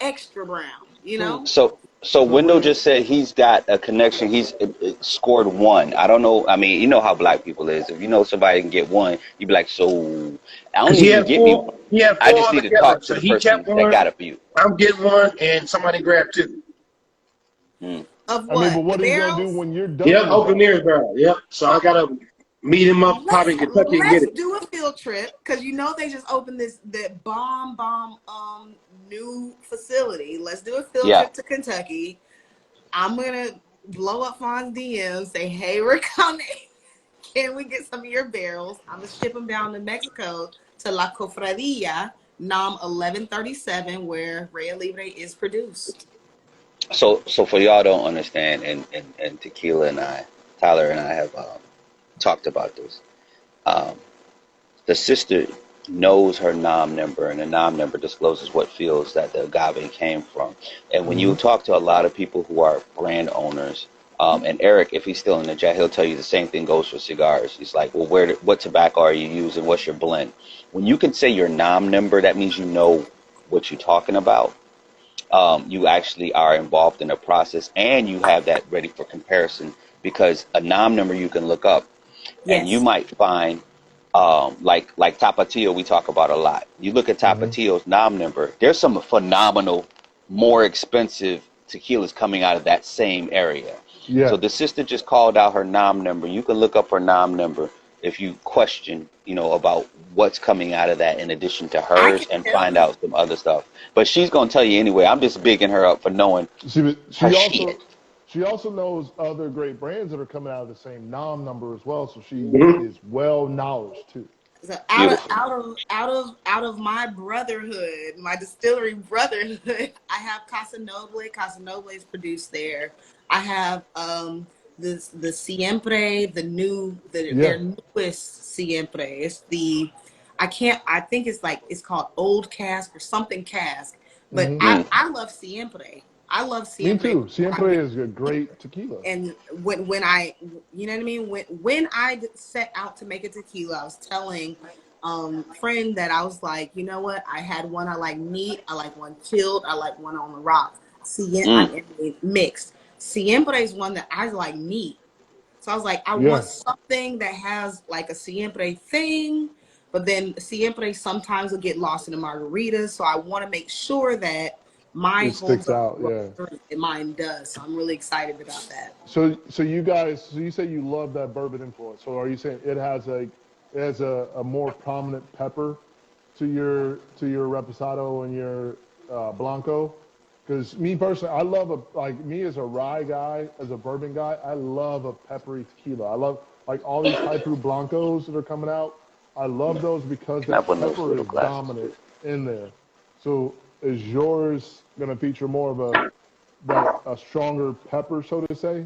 extra brown. You So know. So so Wendell Ray, just said he's got a connection. He's scored one. I don't know. I mean, you know how black people is. If you know somebody can get one, you be like, so I don't Cause need you to get me one. he had I four just need to altogether. talk to So the he person kept that one. got it for you. I'm getting one, and somebody grabbed two. Mm. Of I mean, but what? The what are you gonna do barrels? when you're Yep, done with Uncle that? Near's barrel. Yep. So I gotta meet him up probably in Kentucky and get Let's it. do a field trip because they just opened the bomb new facility. Let's do a field Yeah. trip to Kentucky. I'm gonna blow up Fawn's DM, say, hey, we're coming. Can we get some of your barrels? I'm gonna ship them down to Mexico to La Cofradía, NOM 1137, where Reya Libre is produced. So for y'all don't understand, and Tequila and Tyler and I have talked about this. Um, the sister knows her nom number, and the nom number discloses what fields that the agave came from. And when you talk to a lot of people who are brand owners, and Eric, if he's still in the chat, he'll tell you the same thing goes for cigars. He's like, well, what tobacco are you using? What's your blend? When you can say your nom number, that means you know what you're talking about. You actually are involved in a process, and you have that ready for comparison because a nom number you can look up, and you Yes. might find like Tapatio we talk about a lot. You look at Tapatio's nom number, there's some phenomenal, more expensive tequilas coming out of that same area. Yeah. So the sister just called out her nom number. You can look up her nom number if you question, about what's coming out of that in addition to I hers, can and tell find you. out some other stuff. But she's gonna tell you anyway. I'm just bigging her up for knowing her shit. She also knows other great brands that are coming out of the same nom number as well. So she Mhm. is well knowledge too. So Beautiful. out of my brotherhood, my distillery brotherhood, I have Casa Noble. Casa Noble is produced there. I have the Siempre, Yeah. their newest Siempre. It's I think it's called Old Cask or something Cask. But Hmm. I love Siempre. I love Me Siempre. too. Siempre is a great tequila. And when I, you know what I mean, when I set out to make a tequila, I was telling friend that I was like, you know what, I had one I like neat, I like one chilled, I like one on the rocks. I Mm. mean, mixed. Siempre is one that I like neat. So I was like, I want Yeah. something that has like a Siempre thing, but then Siempre sometimes will get lost in the margaritas. So I want to make sure that mine It holds sticks up out. Yeah. and mine does. So I'm really excited about that. So you guys, so you say you love that bourbon influence. So are you saying it has a more prominent pepper to your reposado and your blanco? Because me personally, I love me as a rye guy, as a bourbon guy, I love a peppery tequila. I love like all these high proof blancos that are coming out. I love those because Can I have that one of those pepper little is glasses, please? dominant in there. So is yours gonna feature more of a stronger pepper, so to say?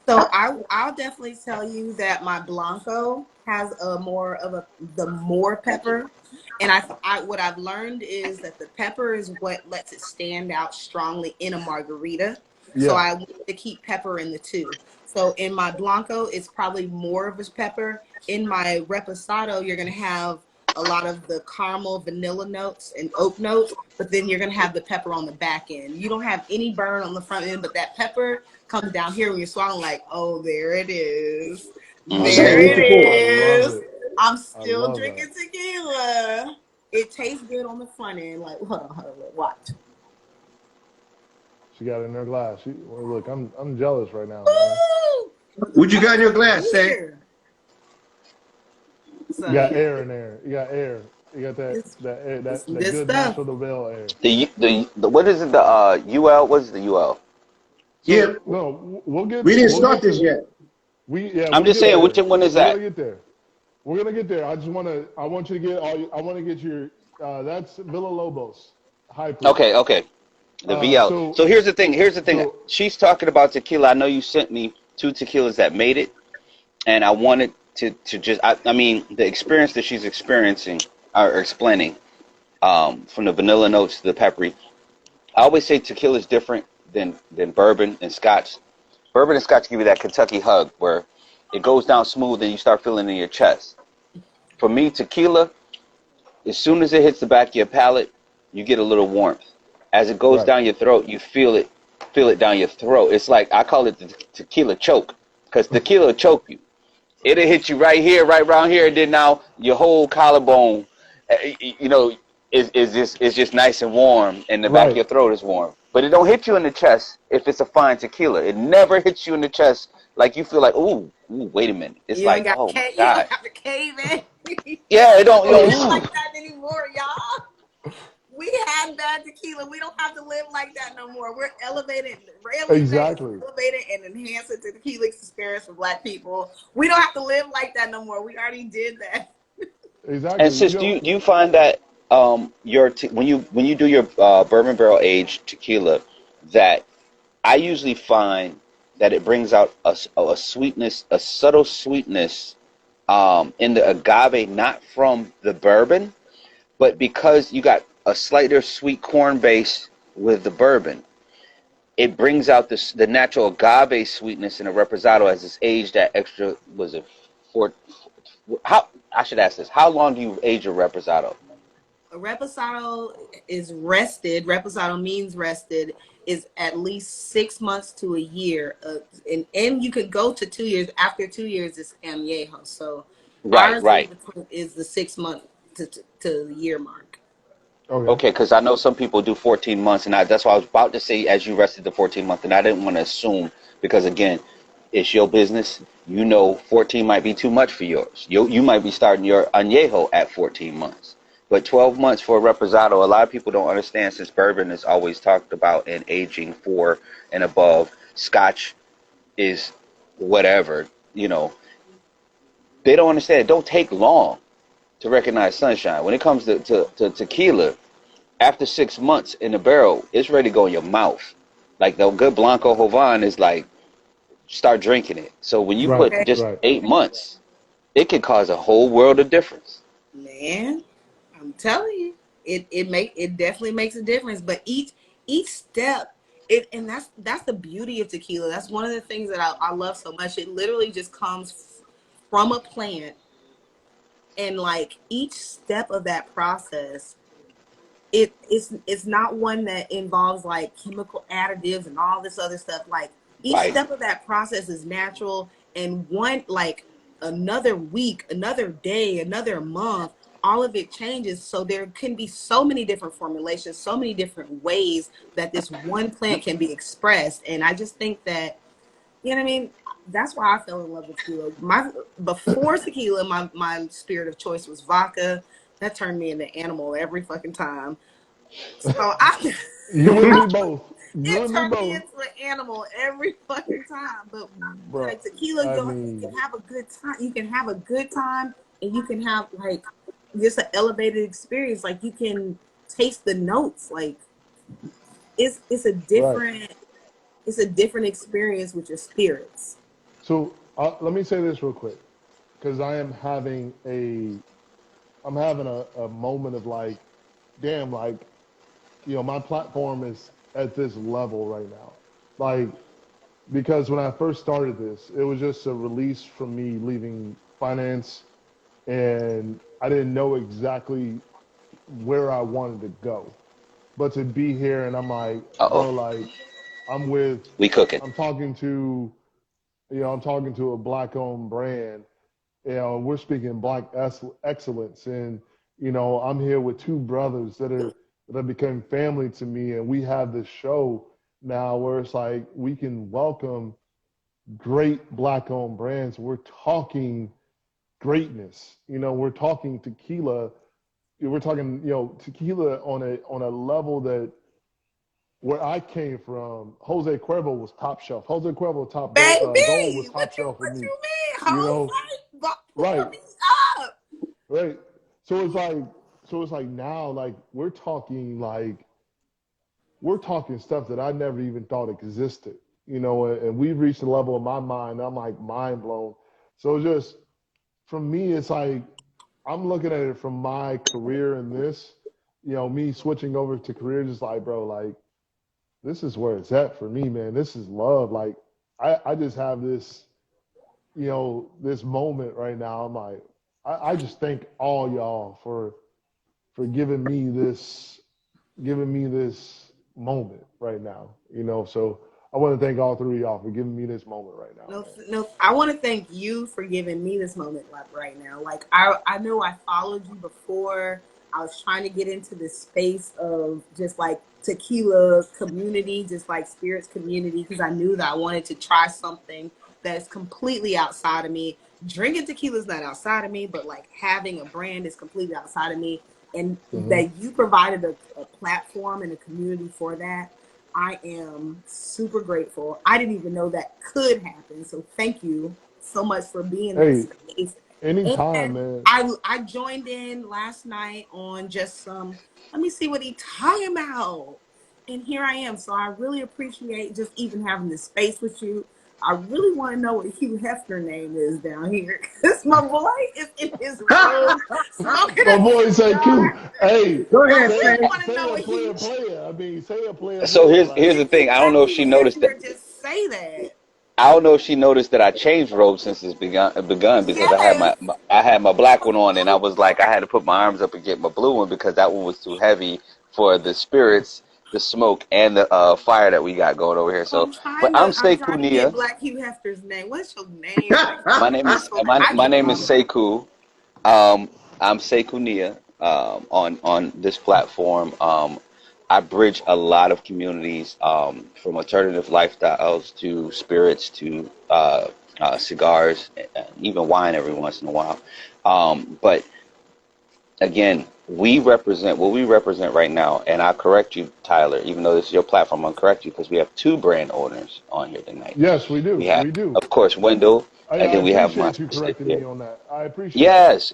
So I'll definitely tell you that my Blanco has the more pepper, and I what I've learned is that the pepper is what lets it stand out strongly in a margarita. So Yeah. I want to keep pepper in the two. So in my Blanco, it's probably more of a pepper. In my Reposado, you're gonna have a lot of the caramel, vanilla notes, and oak notes, but then you're gonna have the pepper on the back end. You don't have any burn on the front end, but that pepper comes down here when you're swallowing, like, oh, there it is. I Mm-hmm. There love it Beautiful. it. I love is. it. I'm I still love that. drinking tequila. It tastes good on the front end. Like, hold on, watch. She got it in her glass. Well, look, I'm jealous right now, man. Woo! What you got in your Pepper's glass, Say? here. You So got yeah, air in there. You got air. You got that air, it's some that good good stuff. Nacho Dobel air. The what is it? The UL. What is the UL? Yeah, So no, we didn't we'll start get this to yet. I'm we'll just get saying, which there. one is We're gonna that? get there. We're gonna get there. I want you to get I want to get your that's Villa Lobos high proof. Okay, okay. The VL. So So here's the thing. Here's the thing. so She's talking about tequila. I know you sent me 2 tequilas that made it, and I wanted to just. I mean, the experience that she's experiencing or explaining, from the vanilla notes to the peppery. I always say tequila is different than bourbon and scotch. Bourbon and scotch give you that Kentucky hug where it goes down smooth and you start feeling it in your chest. For me, tequila, as soon as it hits the back of your palate, you get a little warmth. As it goes right, down your throat, you feel it down your throat. It's like I call it the tequila choke, because tequila will choke you. It'll hit you right here, right around here, and then now your whole collarbone, you know, is just nice and warm, and the back of right. your throat is warm. But it don't hit you in the chest if it's a fine tequila. It never hits you in the chest like you feel like, ooh, wait a minute. It's like, oh my You don't god, have to cave in. yeah, it don't, We don't live ooh. like that anymore, y'all. We had bad tequila. We don't have to live like that no more. We're elevated. Reya Libre is Exactly. elevated and enhancing the tequila experience for Black people. We don't have to live like that no more. We already did that. And Exactly. sis, do you find that when you do your bourbon barrel aged tequila, that I usually find that it brings out a sweetness, a subtle sweetness, in the agave, not from the bourbon, but because you got a slighter sweet corn base with the bourbon, it brings out the natural agave sweetness in a reposado as it's aged at extra. Was it four? How I should ask this: how long do you age your reposado? A reposado is rested. Reposado means rested. Is at least 6 months to a year, and you could go to 2 years. After 2 years, it's añejo. So Right, ours right. is the 6 month to the year mark. Okay. Okay, because I know some people do 14 months, and that's why I was about to say as you rested the 14 month, and I didn't want to assume because again, it's your business. 14 might be too much for yours. You might be starting your añejo at 14 months, but 12 months for a reposado. A lot of people don't understand since bourbon is always talked about in aging 4 and above. Scotch is whatever. They don't understand. It don't take long to recognize sunshine. When it comes to tequila, after 6 months in the barrel, it's ready to go in your mouth. Like the good Blanco Jovan is like, start drinking it. So when you Right. put just Right. 8 months, it can cause a whole world of difference. Man, I'm telling you, it definitely makes a difference. But each step, and that's the beauty of tequila. That's one of the things that I love so much. It literally just comes from a plant, and like each step of that process, it's not one that involves like chemical additives and all this other stuff. Like each Right. step of that process is natural, and one like another week, another day, another month, all of it changes. So there can be so many different formulations, so many different ways that this one plant can be expressed. And I just think that, you know what I mean? That's why I fell in love with tequila. Before tequila, my spirit of choice was vodka. That turned me into animal every fucking time. So You and me both. You it and me turned me both. into an animal every fucking time. But Bro, like tequila, I you can mean, have a good time. You can have a good time, and you can have like just an elevated experience. Like you can taste the notes. Like it's a right. different experience with your spirits. So let me say this real quick, because I'm having a moment of like, damn, like, my platform is at this level right now. Like, because when I first started this, it was just a release from me leaving finance, and I didn't know exactly where I wanted to go. But to be here, and I'm like, bro, Uh-oh. like, I'm with, We cooking. I'm talking to, I'm talking to a black-owned brand. We're speaking black excellence, and I'm here with two brothers that have become family to me, and we have this show now where it's like we can welcome great black-owned brands. We're talking greatness. We're talking tequila. We're talking, tequila on a level that where I came from, Jose Cuervo was top shelf. Jose Cuervo gold was Baby, top shelf for what me. you mean? You Whole know, fight, pour right, me up. right. So it's like now, like we're talking stuff that I never even thought existed. And we've reached a level of my mind. I'm like mind blown. So just for me, it's like I'm looking at it from my career in this. Me switching over to career, just like, bro, like this is where it's at for me, man. This is love. Like I just have this, this moment right now. I'm like, I just thank all y'all for giving me this moment right now. So I want to thank all three of y'all for giving me this moment right now, No, man. no. I want to thank you for giving me this moment like right now. Like I know I followed you before. I was trying to get into this space of just like tequila community, just like spirits community, because I knew that I wanted to try something that is completely outside of me. Drinking tequila is not outside of me, but like having a brand is completely outside of me. And Hmm. that you provided a platform and a community for that. I am super grateful. I didn't even know that could happen. So thank you so much for being that Hey, space. anytime, And man. I joined in last night on just some, let me see what he talking about. And here I am. So I really appreciate just even having this space with you. I really want to know what Hugh Hefner name is down here. Because my boy is in his room smoking My a boy Seykou. cigar. Hey, Go I ahead, say really Say. want to say know a what player Hugh. player. I mean, say a player So player. here's Like, the Did thing. you I don't know let if she Hugh noticed that. Hefner just say that? I don't know if she noticed that I changed robes since it's begun because Yes. I had my black one on and I was like I had to put my arms up and get my blue one because that one was too heavy for the spirits, the smoke, and the fire that we got going over here. So, but I'm trying to get Black Hugh Hefner's name. What's your name? Like, My name is I can my name is follow. Seykou. I'm Seykou Nia. on this platform. I bridge a lot of communities, from alternative lifestyles to spirits to cigars, and even wine every once in a while. But again, we represent what we represent right now, and I correct you, Tyler, even though this is your platform, I'll correct you because we have two brand owners on here tonight. Yes, we do. We have, We do. of course, Wendell, I and then we have my appreciate you correcting me on that. I appreciate yes,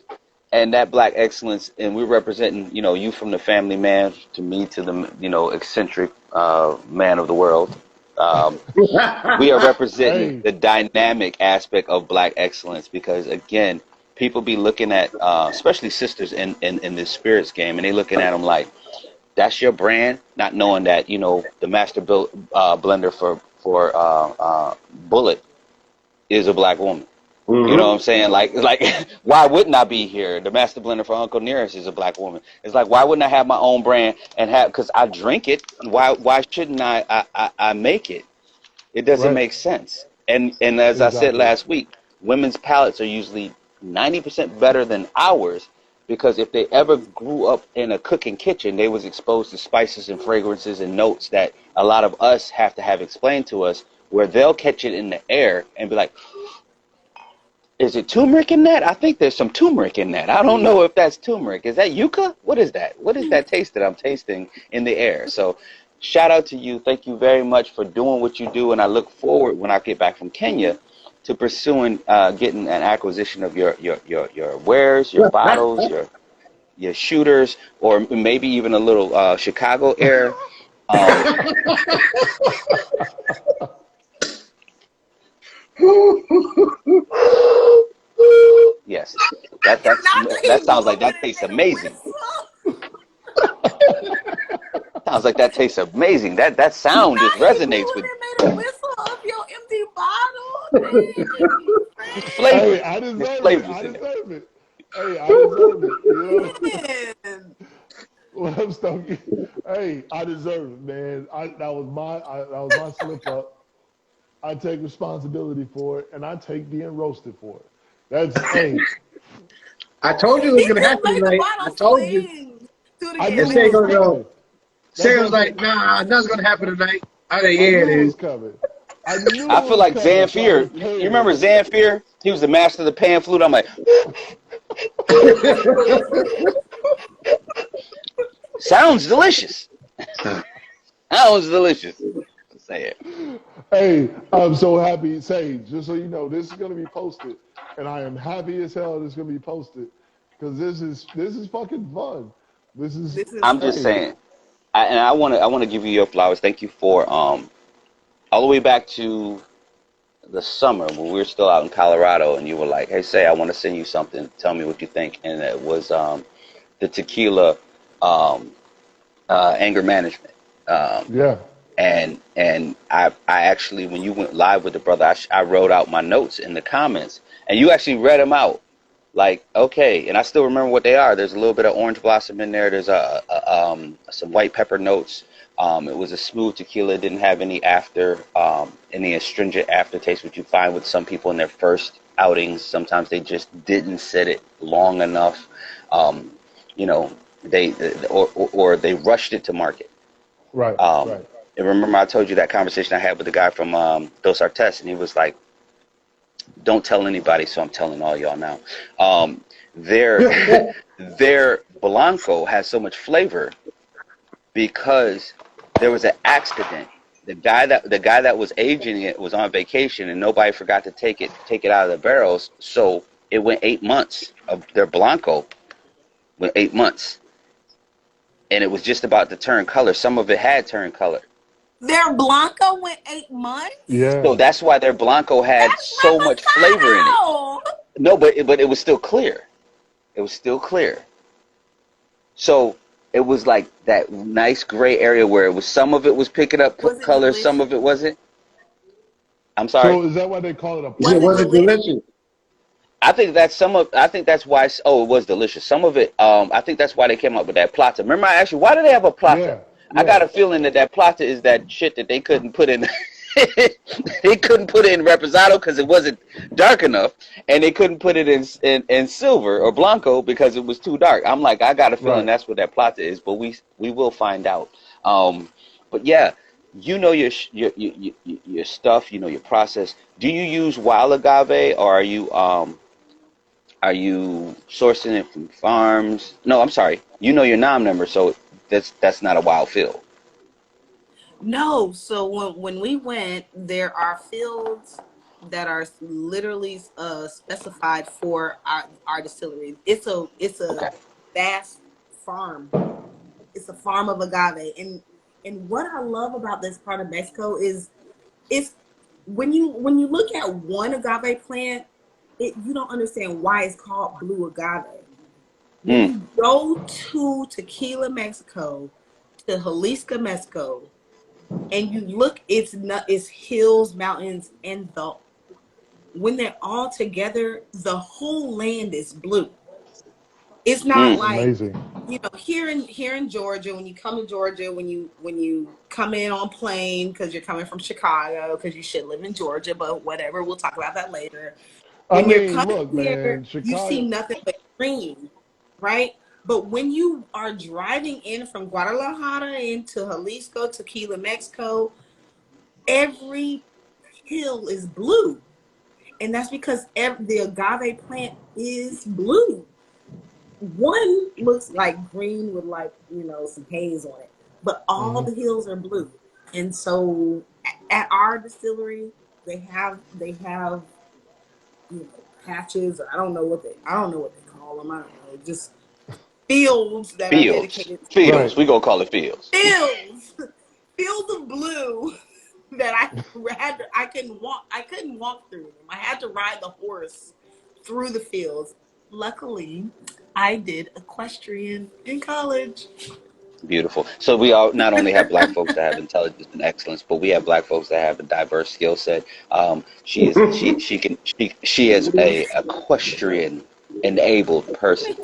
and that black excellence, and we're representing, you from the family man to me to the, eccentric man of the world. We are representing the dynamic aspect of black excellence because, again, people be looking at, especially sisters in this spirits game, and they looking at them like, that's your brand, not knowing that, the master blender for Bullet is a black woman. Mm-hmm. You know what I'm saying? Like, why wouldn't I be here? The master blender for Uncle Nearest is a black woman. It's like, why wouldn't I have my own brand and because I drink it? Why shouldn't I make it? It doesn't make sense. And as I said last week, women's palates are usually 90% better than ours because if they ever grew up in a cooking kitchen, they was exposed to spices and fragrances and notes that a lot of us have to have explained to us, where they'll catch it in the air and be like, is it turmeric in that? I think there's some turmeric in that. I don't know if that's turmeric. Is that yucca? What is that? What is that taste that I'm tasting in the air? So shout out to you. Thank you very much for doing what you do. And I look forward, when I get back from Kenya, to pursuing getting an acquisition of your wares, your bottles, your shooters, or maybe even a little Chicago air. Yes, that sounds like that tastes amazing. Sounds like that tastes amazing. That sound just resonates with made a whistle of your empty bottle. flavor. Hey, I deserve it. I deserve it. Hey, I deserve it. You know? What up, Stokey? Hey, I deserve it, man. That was my slip up. I take responsibility for it, and I take being roasted for it. That's hey. I told you it was gonna happen tonight. I told you. I knew it was coming. Say was like, nah, nothing's gonna happen tonight. I think yeah, it is is. coming. I feel like Zamfir. You remember Zamfir? He was the master of the pan flute. I'm like, sounds delicious. Sounds delicious. Say it. Hey, I'm so happy. Say, just so you know, this is gonna be posted, and I am happy as hell this is gonna be posted because this is fucking fun. This is I'm just saying, I want to give you your flowers. Thank you for all the way back to the summer when we were still out in Colorado, and you were like, "Hey, Say, I want to send you something. Tell me what you think." And it was the tequila anger management. yeah. And I actually, when you went live with the brother, I wrote out my notes in the comments, and you actually read them out. Like, okay, and I still remember what they are. There's a little bit of orange blossom in there. There's some white pepper notes. It was a smooth tequila. It didn't have any any astringent aftertaste, which you find with some people in their first outings. Sometimes they just didn't sit it long enough. They they rushed it to market. Right. Right. And remember, I told you that conversation I had with the guy from Dos Artes, and he was like, "Don't tell anybody," so I'm telling all y'all now. Their Blanco has so much flavor because there was an accident. The guy that was aging it was on vacation, and nobody forgot to take it out of the barrels. So it went 8 months of their Blanco. Went 8 months, and it was just about to turn color. Some of it had turned color. Their Blanco went 8 months? Yeah. So that's why their Blanco had so much flavor in it. No, but it was still clear. It was still clear. So it was like that nice gray area where it was some of it was picking up color, some of it wasn't. I'm sorry. So is that why they call it a? Was it delicious? I think that's why. Oh, it was delicious. Some of it. I think that's why they came up with that plata. Remember, I asked you, why do they have a plata? Yeah. I got a feeling that plata is that shit that they couldn't put in they couldn't put it in reposado because it wasn't dark enough, and they couldn't put it in silver or blanco because it was too dark. I'm like, I got a feeling that's what that plata is, but we will find out. But yeah, you know your stuff, you know your process. Do you use wild agave, or are you sourcing it from farms? No, I'm sorry. You know your non-member, so that's not a wild field. No, so when we went, there are fields that are literally specified for our distillery. It's a Okay. vast farm. It's a farm of agave, and what I love about this part of Mexico is it's when you look at one agave plant, you don't understand why it's called blue agave. When Mm, you go to Tequila, Mexico, to Jalisco, Mexico, and you look, it's hills, mountains, and when they're all together, the whole land is blue. It's not mm, like, Amazing. here in Georgia, when you come to Georgia, when you come in on plane because you're coming from Chicago, because you should live in Georgia, but whatever, we'll talk about that later. I When you're mean, coming look, here, man, you see Chicago. nothing but green, right? But when you are driving in from Guadalajara into Jalisco, Tequila, Mexico, every hill is blue. And that's because the agave plant is blue. One looks like green with, like, some haze on it, but all Hmm. the hills are blue. And so at our distillery, they have patches, or I don't know what they call them. I don't know, just fields that are fields, dedicated Right. fields. We gonna call it fields. fields fields of blue that I couldn't walk through them. I had to ride the horse through the fields. Luckily, I did equestrian in college. Beautiful. So we all not only have black folks that have intelligence and excellence, but we have black folks that have a diverse skill set. She is a equestrian enabled person,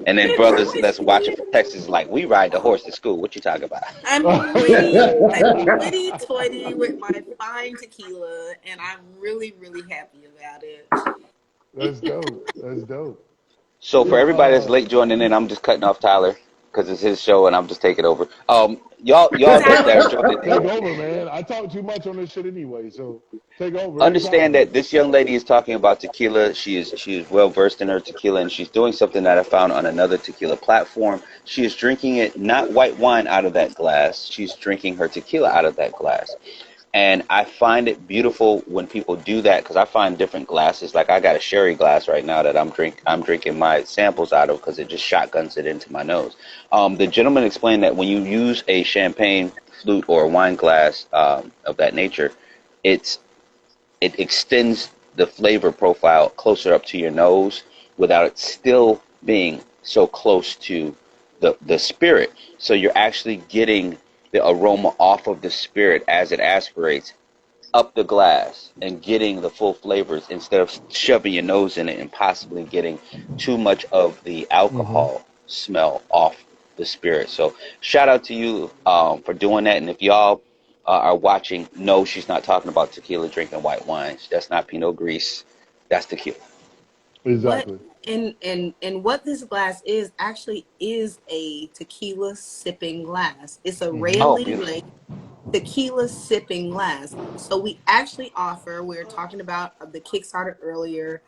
and then brothers that's watching from Texas like we ride the horse to school. What you talking about? I'm hoity-toity with my fine tequila, and I'm really, really happy about it. That's dope. That's dope. So for Yo, everybody that's late joining in, I'm just cutting off Tyler because it's his show and I'm just taking over. Y'all that Tyler, are joining take in, over, man. I talk too much on this shit anyway, so take over understand anytime. that this young lady is talking about tequila. She is well versed in her tequila, and she's doing something that I found on another tequila platform. She is drinking it not white wine out of that glass. She's drinking her tequila out of that glass. And I find it beautiful when people do that because I find different glasses. Like I got a sherry glass right now that I'm drinking my samples out of because it just shotguns it into my nose. The gentleman explained that when you use a champagne flute or a wine glass of that nature, it's it extends the flavor profile closer up to your nose without it still being so close to the spirit. So you're actually getting the aroma off of the spirit as it aspirates up the glass and getting the full flavors instead of shoving your nose in it and possibly getting too much of the Hmm. alcohol smell off the spirit. So shout out to you for doing that. And if y'all are watching, no, she's not talking about tequila drinking white wines. That's not Pinot Gris. That's tequila. what Exactly. and what this glass is actually is a tequila sipping glass. It's a Hmm. Oh, Reyalibre beautiful. Tequila sipping glass. So we actually we were talking about the Kickstarter earlier.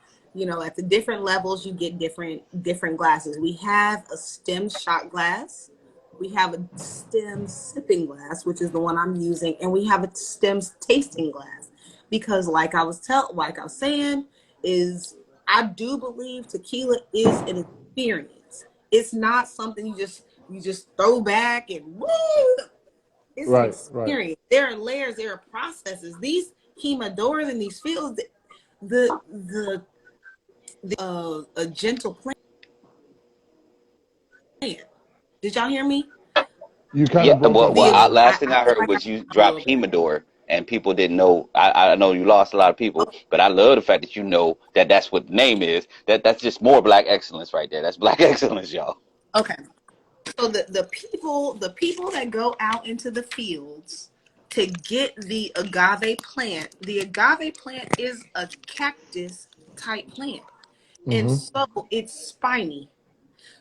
At the different levels, you get different glasses. We have a stem shot glass. We have a stem sipping glass, which is the one I'm using, and we have a stem tasting glass. Because, like I was saying, is I do believe tequila is an experience. It's not something you just throw back and woo. It's an Right. Right. experience. There are layers. There are processes. These humidors and these fields, a gentle plant. Did y'all hear me? You kind Yeah. of broke up a little bit. Last thing I I feel heard like I was you a little dropped bit. Humidor and people didn't know. I know you lost a lot of people, but I love the fact that you know that that's what the name is. That's just more black excellence right there. That's black excellence, y'all. Okay. So the people that go out into the fields to get the agave plant. The agave plant is a cactus type plant. And so it's spiny.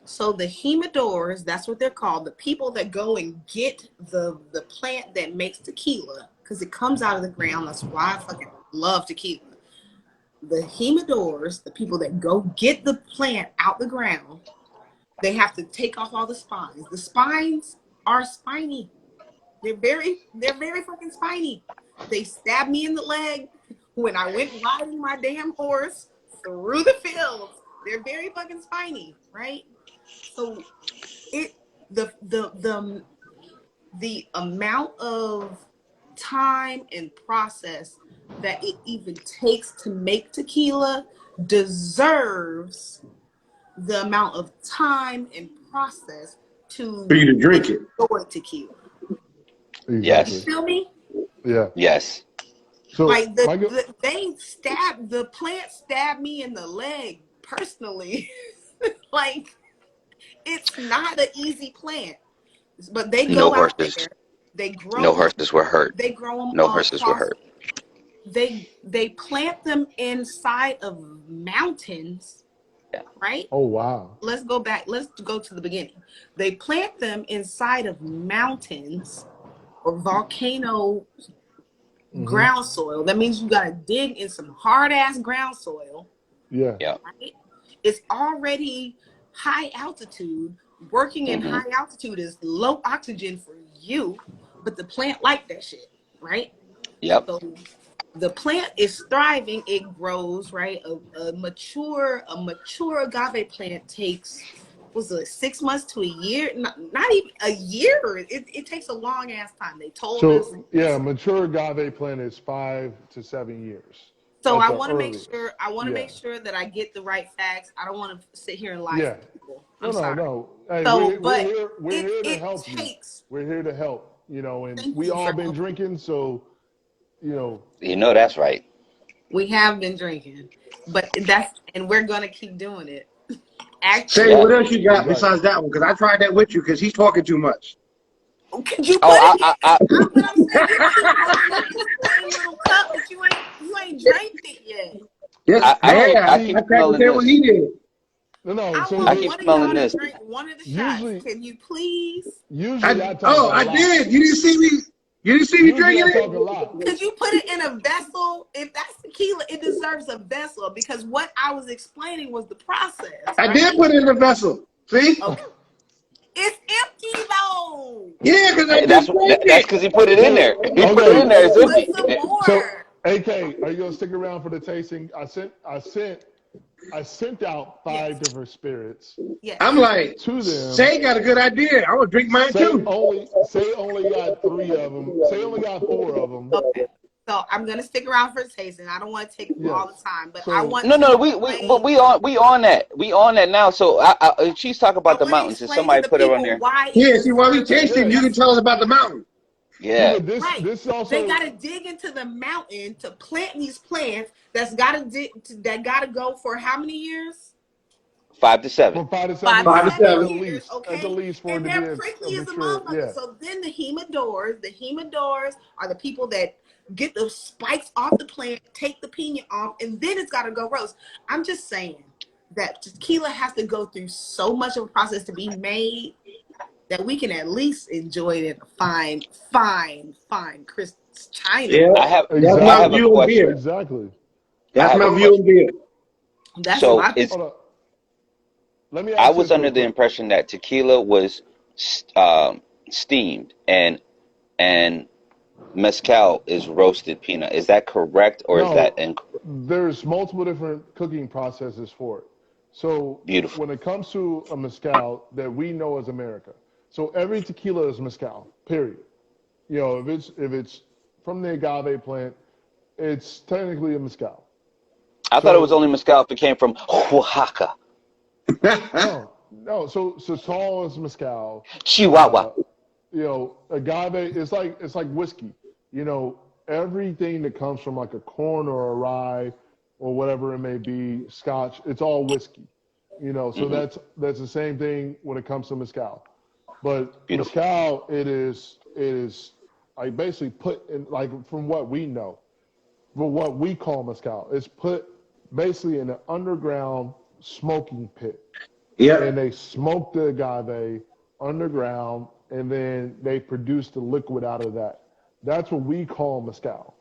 So the humidors, that's what they're called, the people that go and get the plant that makes tequila, because it comes out of the ground. That's why I fucking love tequila. The humidors, the people that go get the plant out the ground, they have to take off all the spines. The spines are spiny. They're very fucking spiny. They stabbed me in the leg when I went riding my damn horse through the fields. They're very fucking spiny, right? So the amount of time and process that it even takes to make tequila deserves the amount of time and process For you to drink it. enjoy tequila. Exactly. Yes. You feel me? Yeah. Yes. So Like the plant stabbed me in the leg personally. Like, it's not an easy plant, but they go out there. They grow. No horses were hurt. They grow them. No horses were hurt. They plant them inside of mountains. Yeah. Right. Oh wow. Let's go back. Let's go to the beginning. They plant them inside of mountains or volcano ground soil. That means you gotta dig in some hard ass ground soil. Yeah. Yeah. Right? It's already high altitude. Working in high altitude is low oxygen for you, but the plant like that shit, right? Yep. So the plant is thriving. It grows, right? A mature agave plant takes, was it 6 months to a year? Not even a year. It takes a long ass time. They told us. So yeah, mature agave plant is 5 to 7 years. So At I the want to make earliest. sure. I want to Yeah. make sure that I get the right facts. I don't want to sit here and lie Yeah. to people. No, I'm sorry. no. Hey, So, we're here to it help takes. you. We're here to help. You know, and Thank we you all for been helping. drinking, so you know. You know that's right. We have been drinking, but and we're gonna keep doing it. Say Actually, what else you got Right. besides that one? Because I tried that with you because he's talking too much. could you put Oh, it? I But I'm saying you keep holding up this plain little cup, but you ain't drank it yet. Yes, I keep I tried to smelling say what this. he did. No. I So want keep one of smelling y'all this. to drink one of the Usually- shots. Can you please? Usually I talk a lot. I did. You didn't see me. You didn't see me Usually drinking I it. talk a lot. Could you put it in a vessel? If that's tequila, it deserves a vessel because what I was explaining was the process. I right? did put it in the vessel. See? Okay. It's empty though. Yeah, because I That's just drank that's it. because he put it in there. He put Okay. it in there. It's Put empty. some more. So, AK, are you gonna stick around for the tasting? I sent out 5 different spirits Yes. I'm like, to them. Say got a good idea. I would drink mine Say too. only got 3 of them. Say only got 4 of them. Okay. So I'm gonna stick around for tasting. I don't want to take all the time, but So- I want. No, to we explain- on that. We on that now. So she's talking about the I wanna mountains. And explain somebody to the put her on people there. why Yeah, it's see, while we different. tasting, you can tell us about the mountain. Yeah. but this Right. this also They gotta dig into the mountain to plant these plants. That gotta go for how many years? 5 to 7. from 5 to 5 7 5 to years 7. at years, least. okay? At the least for And it to be they're a prickly as a mature. motherfucker. Yeah. So then the humidors are the people that get the spikes off the plant, take the pina off, and then it's gotta go roast. I'm just saying that tequila has to go through so much of a process to be made that we can at least enjoy it in a fine crisp china. Yeah. I have That's I my have a view on question. beer. Exactly. That's I have my a view on beer. That's So my it's Hold on. Let me ask I was this under real the quick. impression that tequila was steamed and mezcal is roasted peanut. Is that correct or is No. that incorrect? There's multiple different cooking processes for it. So Beautiful. when it comes to a mezcal that we know as America, so every tequila is mezcal, period. You know, if it's from the agave plant, it's technically a mezcal. I thought it was only mezcal if it came from Oaxaca, No. So Sasol is mezcal. Chihuahua. You know, agave it's like whiskey. You know, everything that comes from like a corn or a rye or whatever it may be, Scotch, it's all whiskey. You know, so that's the same thing when it comes to mezcal. But Beautiful. mezcal, it is like basically put in, like from what we know, for what we call mezcal, it's put basically in an underground smoking pit. Yep. And they smoke the agave underground, and then they produce the liquid out of that. That's what we call mezcal.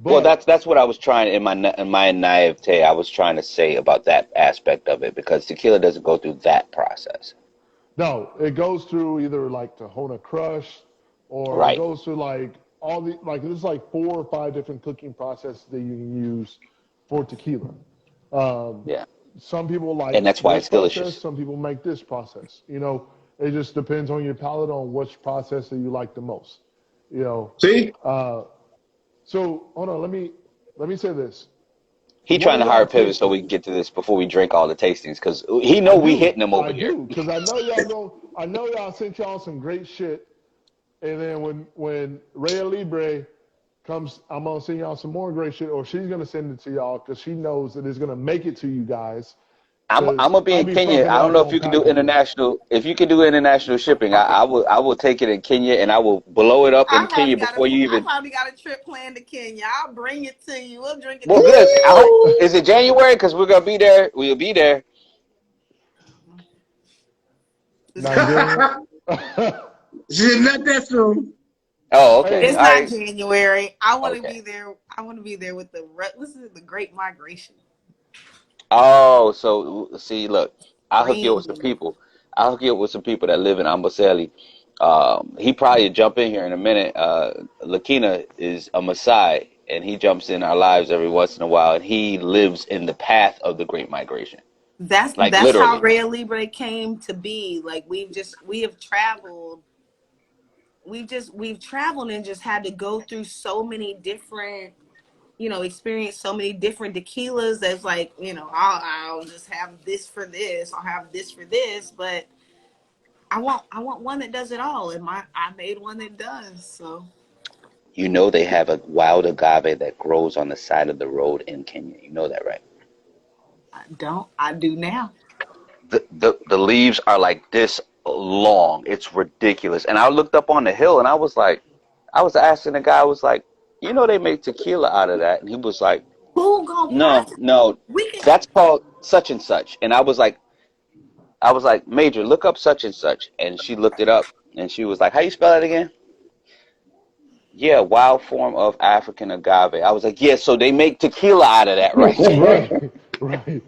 Well, But that's what I was trying in my naivete. I was trying to say about that aspect of it because tequila doesn't go through that process. no, it goes through either like Tahona Crush, or it Right. goes through like all the like there's like 4 or 5 different cooking processes that you can use for tequila. Um, Yeah. some people like And that's why this it's process. delicious. Some people make this process. You know, it just depends on your palate on which process that you like the most. You know, See? so hold on. Let me say this. He What trying are to y'all hard pivot so we tasting? can get to this before we drink all the tastings because he know I we do, hitting him over I here. do, because I know y'all go. I know y'all sent y'all some great shit, and then when Reya Libre comes, I'm gonna send y'all some more great shit, or she's gonna send it to y'all because she knows that it's gonna make it to you guys. I'm Because gonna be I in be Kenya. fucking I it don't up know if on you can do packaging. international. If you can do international shipping, I will take it in Kenya and I will blow it up in Kenya before you I've even. already got a trip planned to Kenya. I'll bring it to you. We'll drink it Well, together. good. I hope is it January because we're gonna be there. We'll be there. Nigerian. She did not that soon. Oh, okay. Hey, It's All not right. January. I want to Okay. be there. I want to be there with what's it, the Great Migration. Oh, so see, look, I'll hook you up with some Spring. people. I'll hook you up with some people that live in Amboseli. He probably jump in here in a minute. Lakina is a Maasai, and he jumps in our lives every once in a while, and he lives in the path of the Great Migration, like That's how literally. Reya Libre came to be. Like we have traveled. We've traveled and just had to go through so many different, experience so many different tequilas. That's like, I'll just have this for this. I'll have this for this, but I want one that does it all, and I made one that does. So You know they have a wild agave that grows on the side of the road in Kenya. You know that, right? I do now. The leaves are like this long. It's ridiculous. And I looked up on the hill and I was asking the guy, I was like, you know they make tequila out of that? And he was like, Who gonna no, process? no, We can. that's called such and such. And I was like, Major, look up such and such. And she looked it up and she was like, how you spell it again? Yeah, wild form of African agave. I was like, yeah, so they make tequila out of that right there. right, right.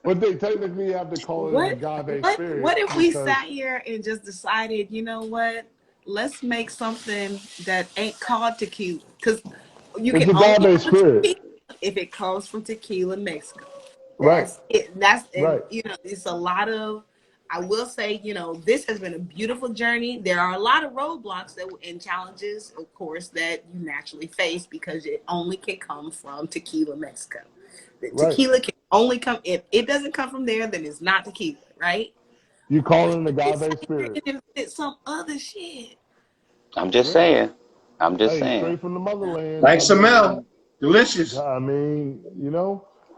But they technically have to call it an What agave what spirit if we because sat here and just decided, you know what? Let's make something that ain't called tequila, because you it's can only agave have a spirit. tequila if it comes from Tequila, Mexico. Right, That's it. And right. it's a lot of. I will say, this has been a beautiful journey. There are a lot of roadblocks and challenges, of course, that you naturally face because it only can come from Tequila, Mexico. The Right. tequila can only come if it doesn't come from there, then it's not tequila, right? You call it an It's agave here spirit. and it's some other shit. I'm just Yeah. saying. I'm just Hey, saying. straight from the motherland. Like Samel. Delicious.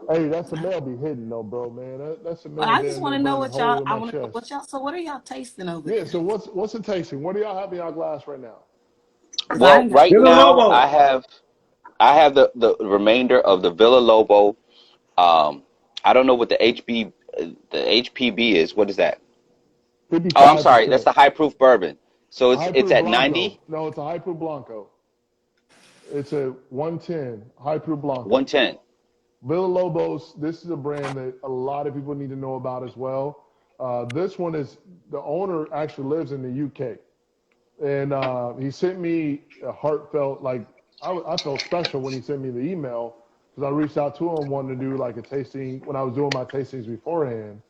Hey, that smell be hidden though, bro, man. That Well, smell I just damn want near to know burn a what y'all. hole in I my want to know what chest. y'all. So, what are y'all tasting over Yeah. there? So what's the tasting? What do y'all have in y'all glass right now? 'Cause I Well, ain't got. right Villa now Lobo. I have the remainder of the Villa Lobo. I don't know what the HPB is. What is that? Oh, I'm sorry. That's 55%. the high proof bourbon. So A it's high it's proof at blanco. 90, No, it's a high proof blanco. It's a 110 high proof blanco. 110. Villa Lobos, this is a brand that a lot of people need to know about as well. This one is the owner actually lives in the UK, and he sent me a heartfelt I felt special when he sent me the email because I reached out to him wanting to do like a tasting when I was doing my tastings beforehand.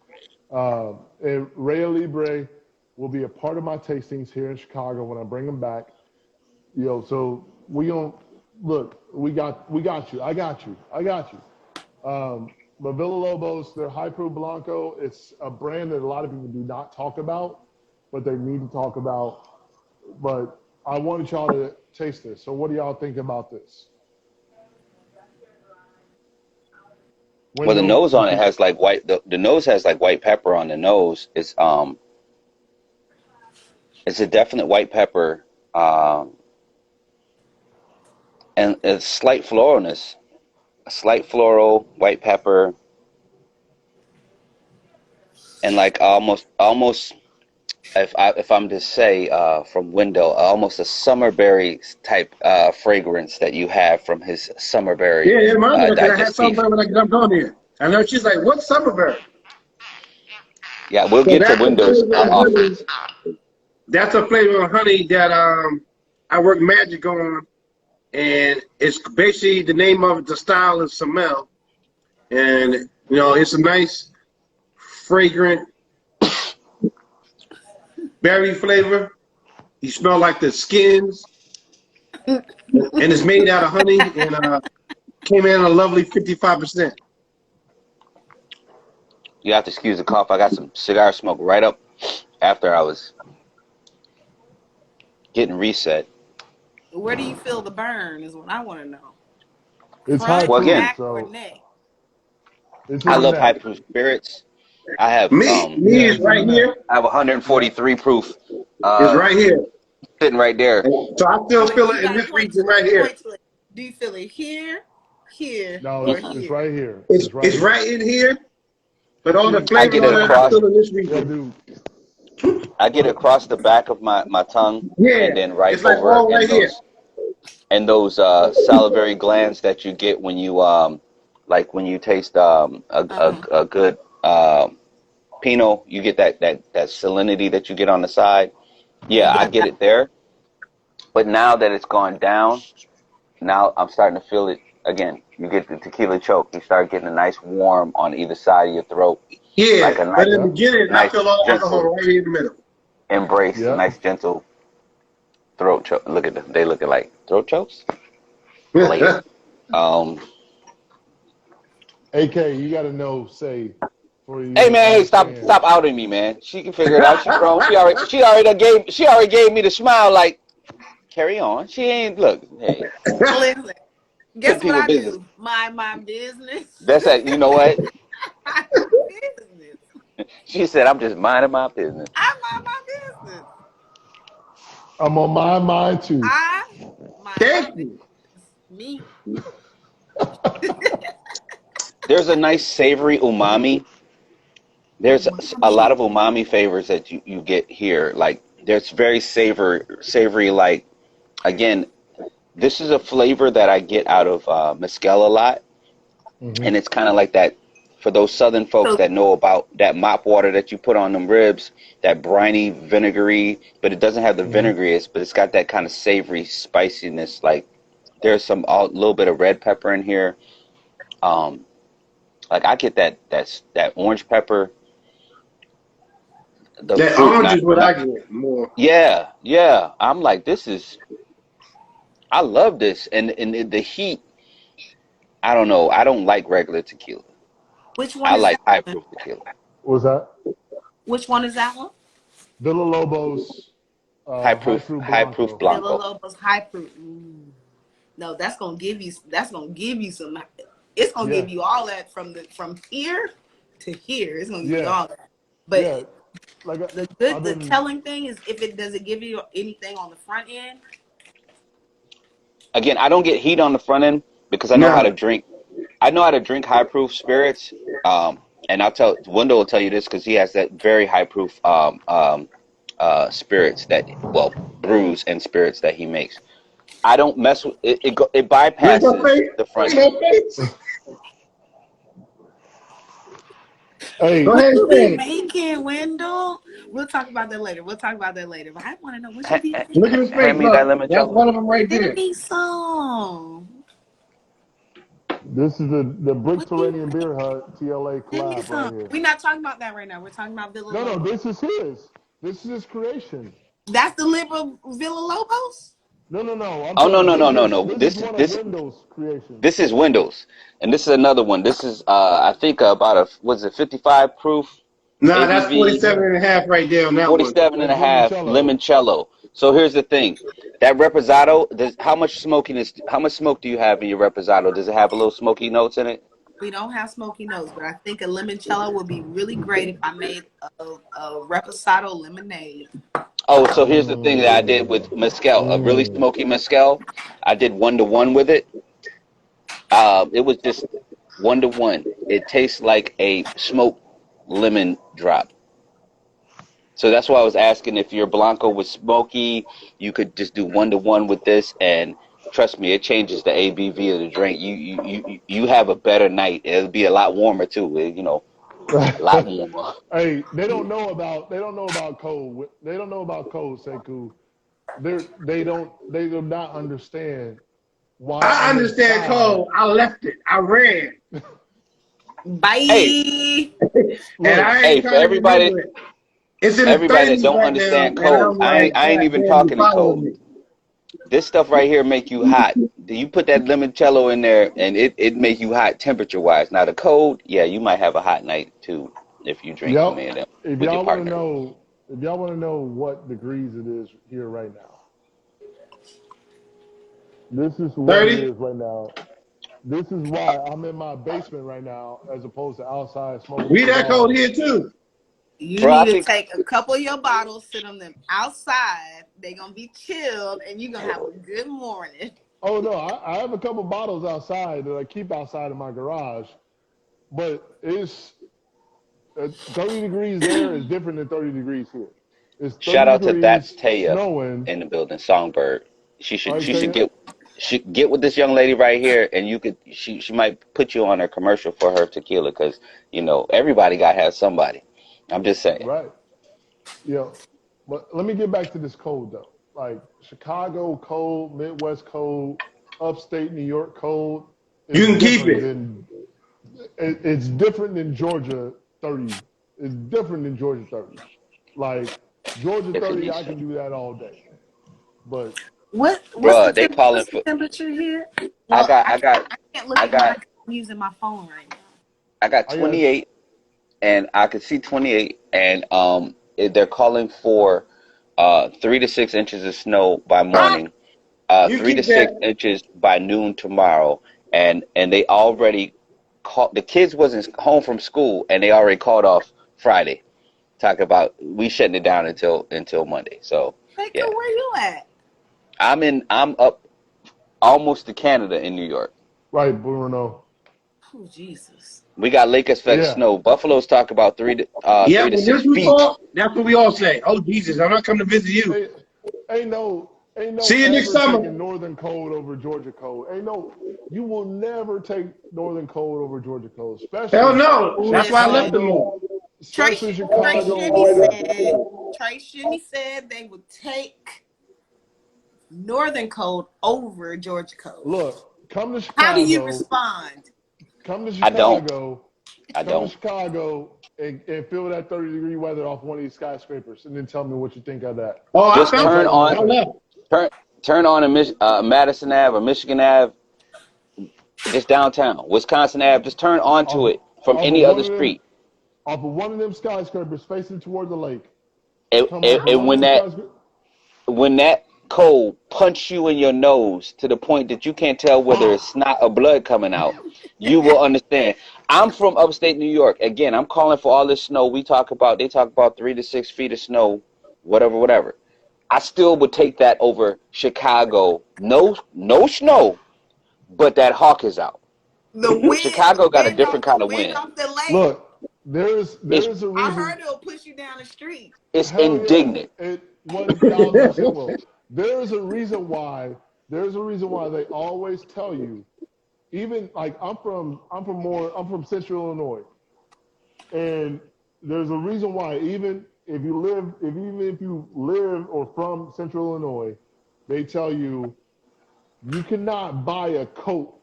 And Reya Libre will be a part of my tastings here in Chicago when I bring them back. So we don't look. We got you. I got you. But Villa Lobos, their High Proof Blanco, it's a brand that a lot of people do not talk about, but they need to talk about. But I wanted y'all to taste this. So what do y'all think about this? Well, the Wendell, nose on it has like white. The nose has like white pepper on the nose. It's a definite white pepper. and a slight floralness, a slight floral, white pepper, and like almost if I'm to say from Wendell, almost a summerberry type fragrance that you have from his summerberry Yeah, it reminds me because I had digestif. Summerberry when I jumped on here. I know she's like, what's Summerberry? Yeah, we'll So get to that's a Wendell's flavor of honey. offerings. That's a flavor of honey that I work magic on, and it's basically the name of it. The style is Samel, and you know it's a nice, fragrant berry flavor. You smell like the skins, and it's made out of honey, and came in at a lovely 55%. You have to excuse the cough. I got some cigar smoke right up after I was getting reset. Where do you feel the burn is what I want to know. It's high Front, Well, proof, again, back, or so neck? it's I in the love high neck. proof spirits. I have Me Yeah, is it's in the right neck. here. I have 143 proof Is right here. sitting right there. So I still But feel you it in gotta this point region to right it. here. Point to it. Do you feel it here, here, No, or it's here? right here. It's It's right here. right in here, but all the I flavor get it on it, I across. feel in this Yeah, region. dude. I get it across the back of my tongue, Yeah, and then right it's like over all right here. in those salivary glands that you get when you like when you taste a good Pinot, you get that salinity that you get on the side. Yeah, I get it there. But now that it's gone down, now I'm starting to feel it again. You get the tequila choke. You start getting a nice warm on either side of your throat, like Yeah, a but nice, in the beginning, I nice feel all alcohol gentle right here in the middle. embrace, a Yeah. nice gentle throat choke. Look at them. They looking like throat chokes later. Um, AK, you got to know, say, for you Hey to man, hey, understand. stop outing me, man. She can figure it out. She grown. She already gave me the smile. Like, carry on. She ain't look. Hey, Listen, putting guess what people I business. do? Mind my business. That's that. You know what? I do business. She said, "I'm just minding my business." I mind my business. I'm on my mind too. I mind my Thank business. you. Me. There's a nice savory umami. There's a lot of umami flavors that you get here. Like there's very savory. Like again, this is a flavor that I get out of mezcal a lot. And it's kind of like that for those southern folks So that know about that mop water that you put on them ribs, that briny, vinegary, but it doesn't have the vinegary, but it's got that kind of savory spiciness. Like there's some a little bit of red pepper in here. Like I get that orange pepper, the That fruit, orange is what I get more. yeah. I'm like, I love this, and the heat. I don't know. I don't like regular tequila. which one I is like that high one? proof tequila. What was that? Which one is that one? Villa Lobos, High Fruit High proof Blanco. Villa blanco. Lobos High Fruit. No, that's gonna give you. That's gonna give you some. It's gonna Yeah, give you all that from here to here. It's gonna give you yeah, all that. But yeah. Like I've the been. telling thing is if it doesn't give you anything on the front end. Again, I don't get heat on the front end because I know how to No. drink. I know how to drink high proof spirits. And Wendell will tell you this because he has that very high proof spirits brews and spirits that he makes. I don't mess with it. It Where's my bypasses face? the front Where's end. my face? Hey, Go What ahead and you say be it. making, Wendell? We'll talk about that later. But I want to know what you be Look making. at his face. Hand me that Look, that's limoncello. one of them right Send there. me some. this is the Brick What you Terranium Beer Hut TLA send me collab right some? here. We're not talking about that right now. We're talking about Villa No, Lobos. this is his. This is his creation. That's the liberal Villa Lobos. No. I'm Oh no saying no no this no is no. this is one of Wendell's creations. This is Windows, and this is another one. This is I think about a was it 55 proof Nah, that's ABV, 47 Yeah, and a half right there on that one. 47 and that's a half limoncello. limoncello. So here's the thing, that reposado. How much smoke do you have in your reposado? Does it have a little smoky notes in it? We don't have smoky nose, but I think a limoncello would be really great if I made a reposado lemonade. Oh, so here's the thing that I did with mezcal, a really smoky mezcal. I did 1-to-1 with it. It was just 1-to-1. It tastes like a smoked lemon drop. So that's why I was asking if your Blanco was smoky, you could just do 1-to-1 with this, and trust me, it changes the ABV of the drink. You have a better night. It'll be a lot warmer too. You know, a lot warmer. Hey, they don't know about code. They don't know about code, Seykou. They do not understand why. I understand code. I left it. I ran. Bye. Hey, And I ain't for trying to everybody, remember it. It's in the everybody that 30s don't right understand now, and code, I'm like, I ain't even goddamn, talking you in following code. me. This stuff right here make you hot. Do you put that limoncello in there, and it make you hot temperature wise? Now the code, yeah, you might have a hot night too if you drink too Yep. many of them If with your y'all want to partner. know, what degrees it is here right now, this is what it 30? is right now. This is why I'm in my basement right now, as opposed to outside smoking We that code cigars. here too. You Bro, I need to think take a couple of your bottles, sit them outside. They're gonna be chilled, and you're gonna have a good morning. Oh no, I have a couple bottles outside that I keep outside in my garage, but it's 30 degrees there is different than 30 degrees here. It's shout 30 out to That's degrees, Taya snowing. in the building, Songbird. She All should right, she should Taya. get with this young lady right here, and you could she might put you on her commercial for her tequila, because you know everybody got to have somebody. I'm just saying. Right. Yeah. But let me get back to this cold though. Like Chicago cold, Midwest cold, upstate New York cold You is can keep different it. than it's different than Georgia 30. It's different than Georgia 30. Like Georgia If it 30, needs I can to. do that all day. But Bruh, they calling What's the for. temperature here? I Well, got I got I can't look I at mine. got 'Cause I'm using my phone right now. I got I got 28, and I could see 28, and they're calling for 3 to 6 inches of snow by Ah, morning, you three to keep six that. inches by noon tomorrow, and they already called. The kids wasn't home from school, and they already called off Friday. Talk about we shutting it down until Monday. So Baker, yeah, where you at? I'm up almost to Canada in New York. right, Bruno. Oh Jesus! We got lake effect Yeah. snow. Buffalo's talk about three to Yeah, three to when six this we feet. talk, that's what we all say. Oh Jesus, I'm not coming to visit you. Ain't, ain't no See you next ever summer. taking Northern cold over Georgia cold. You will never take Northern cold over Georgia cold, Hell especially no. That's why I left them Listen, there. Chicago, Trace especially Chicago Shimmy right up. said. Trace Shimmy said they would take Northern Code over Georgia Code. Look, come to How do you Chicago, respond? come to I don't. Chicago, I come to don't. Chicago, and feel that 30-degree weather off one of these skyscrapers, and then tell me what you think of that. Oh, I Just That's felt turn it. all I'm gonna on I say. left. turn turn on Madison Ave or Michigan Ave, just downtown. Wisconsin Ave. Just turn onto Off, it from off of any one other of them, street. skyscrapers facing toward the lake. And, Come and, off of and one of them skyscrapers. when that cold punch you in your nose to the point that you can't tell whether it's snot or blood coming out, you will understand. I'm from upstate New York. Again, I'm calling for all this snow we talk about. They talk about 3 to 6 feet of snow, whatever, whatever. I still would take that over Chicago. No snow, but that hawk is out. The Chicago got a different the kind of wind wind. off the lake. Look, there It's is a I reason. heard it'll push you down the street. it's Hell yeah, indignant. it 1,000% will. There is a reason why. There's a reason why they always tell you. Even like I'm from Central Illinois, and there's a reason why. Even if you live or from Central Illinois, they tell you you cannot buy a coat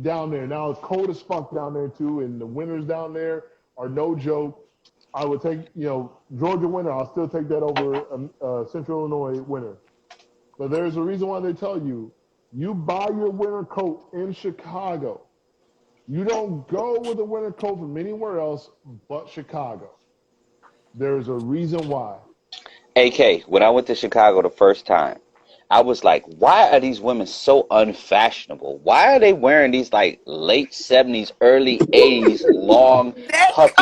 down there. Now it's cold as fuck down there too, and the winters down there are no joke. I would take, Georgia winter. I'll still take that over Central Illinois winter. But there's a reason why they tell you, you buy your winter coat in Chicago. You don't go with a winter coat from anywhere else but Chicago. There's a reason why. AK, when I went to Chicago the first time, I was like, why are these women so unfashionable? Why are they wearing these like late 70s, early 80s long, They puffy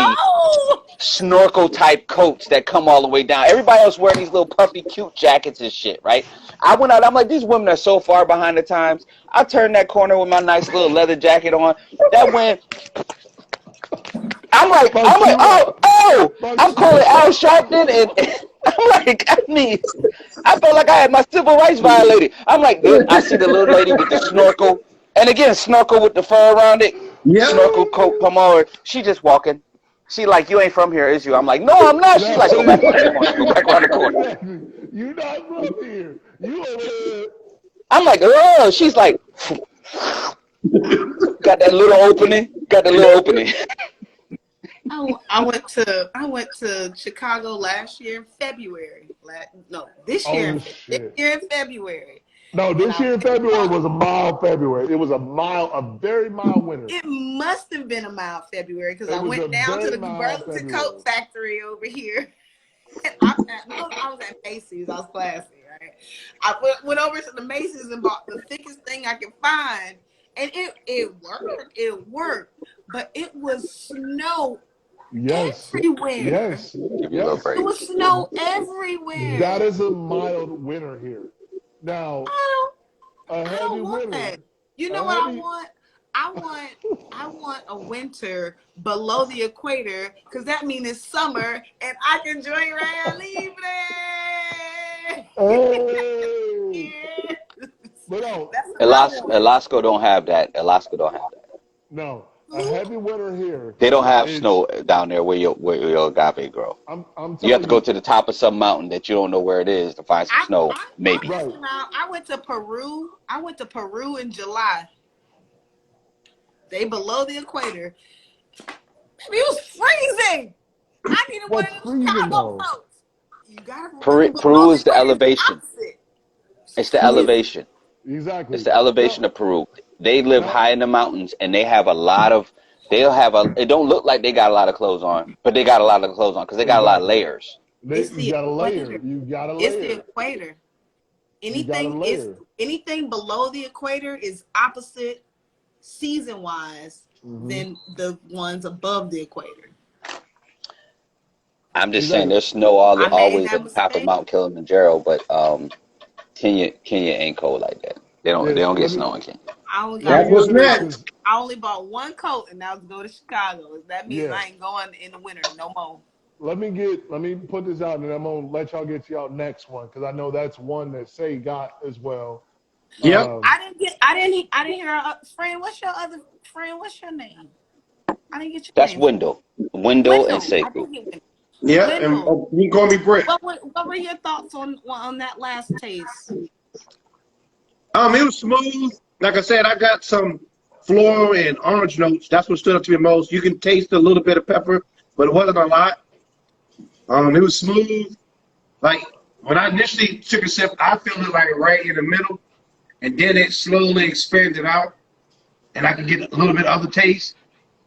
snorkel type coats that come all the way down. Everybody else wearing these little puffy cute jackets and shit, right? I went out, I'm like, these women are so far behind the times. I turned that corner with my nice little leather jacket on. That went, I'm like, I'm calling Al Sharpton, and I'm like, I felt like I had my civil rights violated. I'm like, I see the little lady with the snorkel, and again, snorkel with the fur around it, snorkel coat come on. She just walking. She like, you ain't from here, is you? I'm like, no, I'm not. She's like, go back around the corner. Go back around the corner. You're not from here. You over here. I'm like, oh. She's like, got that little opening. Got the little opening. I went to Chicago last year in February. This year. This year in February. No, this year in February was a mild February. It was a very mild winter. It must have been a mild February because I went down to the Burlington Coat Factory over here. I was at Macy's. I was classy, right? I went over to the Macy's and bought the thickest thing I could find, and it worked. It worked, but it was snow everywhere. Yes. It was snow everywhere. That is a mild winter here. Now, I don't want that. You know what I want? I want a winter below the equator because that means it's summer and I can join Reya Libre. Hey. But no, Alaska don't have that. Alaska don't have that. No, a heavy winter here. They don't have snow down there where your agave grow. You have to go to the top of some mountain that you don't know where it is to find some snow. Maybe. I went to Peru. I went to Peru in July. They below the equator. It was freezing. I needed one of those Chicago coats. You gotta Peru is the elevation. It's the elevation. Exactly. It's the elevation of Peru. They live high in the mountains, and they have a lot of. It don't look like they got a lot of clothes on, but they got a lot of clothes on because they got a lot of layers. You got a layer. It's the equator. Anything below the equator is opposite season-wise than the ones above the equator. I'm just saying, there's snow always at the top of Mount Kilimanjaro, but Kenya ain't cold like that. They don't get snow in Kenya. I only bought one coat, and now to go to Chicago. That means I ain't going in the winter no more. Let me put this out, and then I'm gonna let y'all get to y'all next one because I know that's one that Say got as well. Yep. I didn't hear her friend. What's your other friend? What's your name? I didn't get your That's name. Wendell and Seykou. Yeah, and you can call me Britt. What were your thoughts on that last taste? It was smooth. Like I said, I got some floral and orange notes. That's what stood up to me most. You can taste a little bit of pepper, but it wasn't a lot. It was smooth. Like when I initially took a sip, I felt it like right in the middle, and then it slowly expanded out, and I could get a little bit of the taste,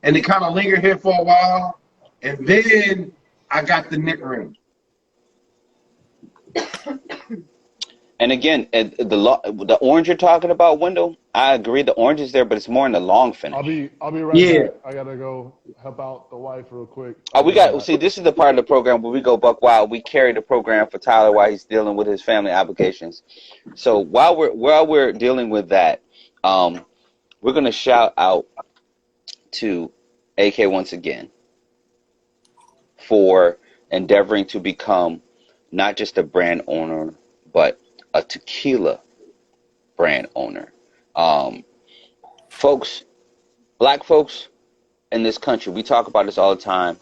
and it kind of lingered here for a while, and then I got the nip ring. And again, the orange you're talking about, Wendell, I agree. The orange is there, but it's more in the long finish. I'll be right back. I gotta go help out the wife real quick. This is the part of the program where we go buck wild. We carry the program for Tyler while he's dealing with his family obligations. So while we're dealing with that, we're gonna shout out to AK once again for endeavoring to become not just a brand owner, but a tequila brand owner. Black folks in this country, we talk about this all the time.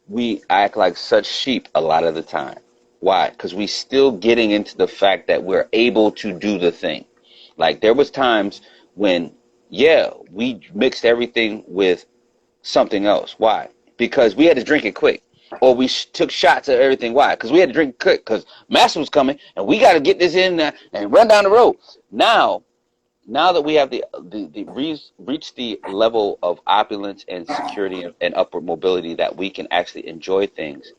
We act like such sheep a lot of the time. Why? Because we still getting into the fact that we're able to do the thing. Like there was times when, we mixed everything with something else. Why? Because we had to drink it quick. Or we took shots of everything. Why? Because we had to drink quick because Master was coming and we got to get this in and run down the road. Now that we have reached the level of opulence and security and upward mobility that we can actually enjoy things,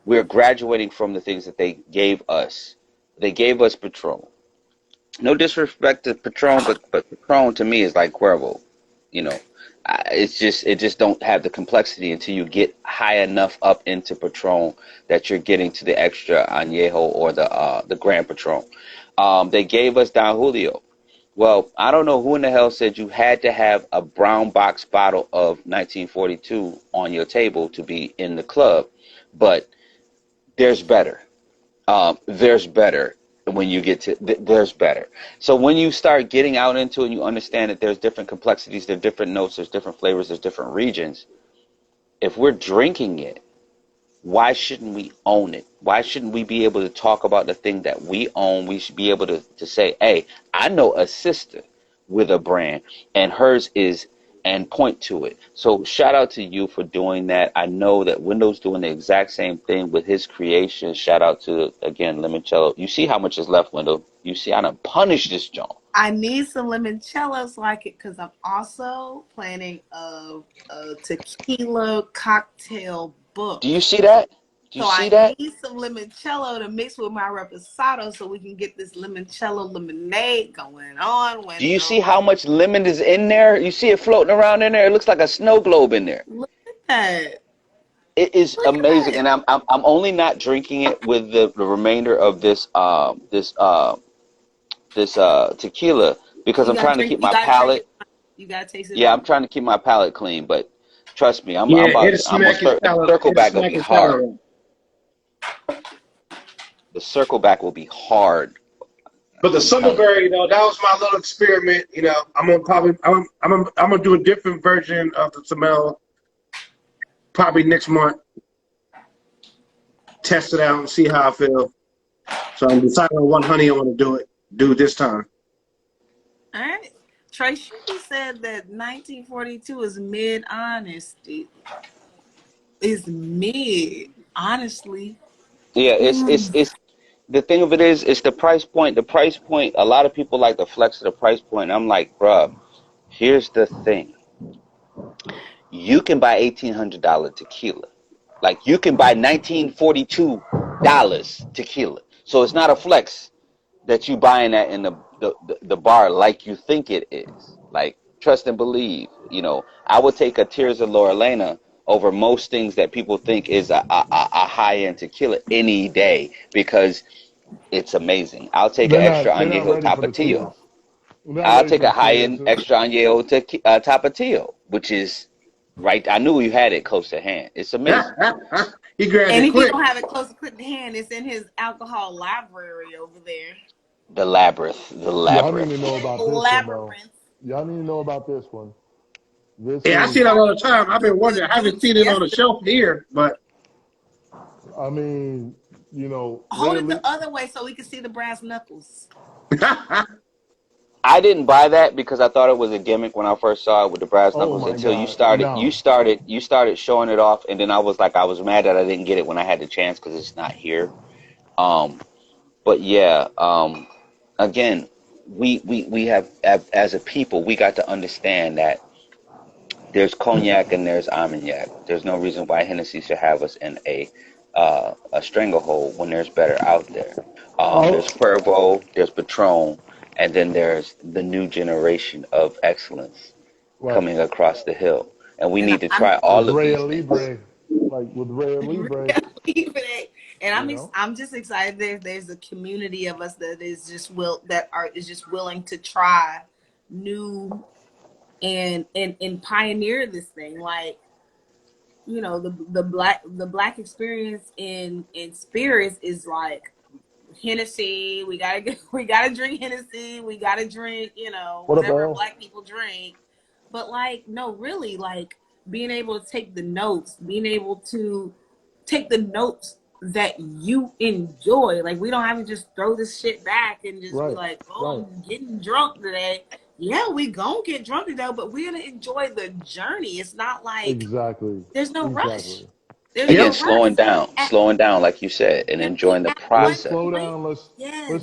we're graduating from the things that they gave us. They gave us Patron. No disrespect to Patron, but Patron to me is like Cuervo. it just don't have the complexity until you get high enough up into Patron that you're getting to the extra añejo or the Grand Patron. They gave us Don Julio. Well, I don't know who in the hell said you had to have a brown box bottle of 1942 on your table to be in the club, but there's better. There's better when you get to there's better. So when you start getting out into it and you understand that there's different complexities, there's different notes, there's different flavors, there's different regions. If we're drinking it, why shouldn't we own it? Why shouldn't we be able to talk about the thing that we own? We should be able to say, hey, I know a sister with a brand and hers is, and point to it. So shout out to you for doing that. I know that Wendell's doing the exact same thing with his creation. Shout out to, again, Limoncello. You see how much is left, Wendell. You see, I done punished this joint. I need some limoncellos like it because I'm also planning a tequila cocktail book. Do you see that? Do you so see I that? need some limoncello to mix with my reposado so we can get this limoncello lemonade going on. Do you see how much lemon is in there? You see it floating around in there? It looks like a snow globe in there. Look at that. It is amazing, and I'm only not drinking it with the remainder of this tequila because I'm trying to keep my palate. You gotta taste it. Yeah, I'm trying to keep my palate clean, but trust me, I'm Yeah, about it'll smack your palate. circle back will Smack be your hard. palate. The circle back will be hard. But the summerberry, you know, that was my little experiment. You know, I'm gonna do a different version of the Samel probably next month. Test it out and see how I feel. So I'm deciding on what honey I want to do this time. All right. Tracy said that 1942 is mid-honesty. It's mid, honestly. Yeah, it's the thing of it is, it's the price point. The price point, a lot of people like to flex the price point. I'm like, bruh, here's the thing. You can buy $1,800 tequila. Like, you can buy $1942 tequila. So it's not a flex that you buying that in the bar like you think it is. Like, trust and believe. You know, I would take a Tears of Lorelena over most things that people think is a high-end tequila any day because it's amazing. I'll take an extra añejo tapatio. I'll take a high-end extra añejo tapatio, which is right. I knew you had it close to hand. It's amazing. He grabbed And it if quick. you don't have it close to hand, it's in his alcohol library over there. The labyrinth. Y'all need to know about this one, though. Labyrinth. Y'all need to know about this one. Yeah, I see it all the time. I've been wondering. I haven't seen it on the shelf here, but I mean, you know, hold it the other way so we can see the brass knuckles. I didn't buy that because I thought it was a gimmick when I first saw it with the brass knuckles until God. you started showing it off, and then I was mad that I didn't get it when I had the chance because it's not here. But yeah, again, we have as a people, we got to understand that there's cognac and there's Armagnac. There's no reason why Hennessy should have us in a stranglehold when there's better out there. There's Cuervo, there's Patron, and then there's the new generation of excellence coming across the hill. And we need to try all of these things. Like with Reya Libre. And I'm just excited there's a community of us that is just willing to try new and pioneer this thing. Like, you know, the black experience in spirits is like Hennessy. We gotta drink Hennessy. We gotta drink, you know, whatever black people drink. But like, no, really, like being able to take the notes that you enjoy. Like, we don't have to just throw this shit back and just be like, I'm getting drunk today. Yeah, we gonna get drunk today, but we're gonna enjoy the journey. It's not like there's no rush. Again, slowing down, like you said, and enjoying the process. Slow down. Let's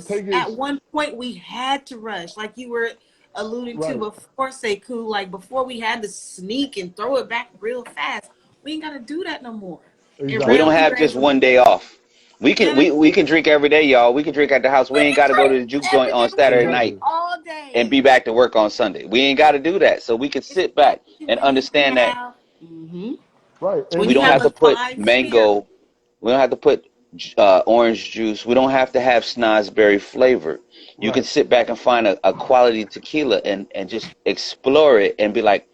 take it. At one point, we had to rush, like you were alluding to before, Seykou. Like, before, we had to sneak and throw it back real fast. We ain't gotta do that no more. We don't have just one day off. We can drink every day, y'all. We can drink at the house. We ain't got to go to the juke joint on Saturday night all day and be back to work on Sunday. We ain't got to do that. So we can sit back and understand that Right. when we And you don't have have a to put fine spirit. mango. We don't have to put orange juice. We don't have to have snozberry flavor. You can right. sit back and find a quality tequila and just explore it and be like,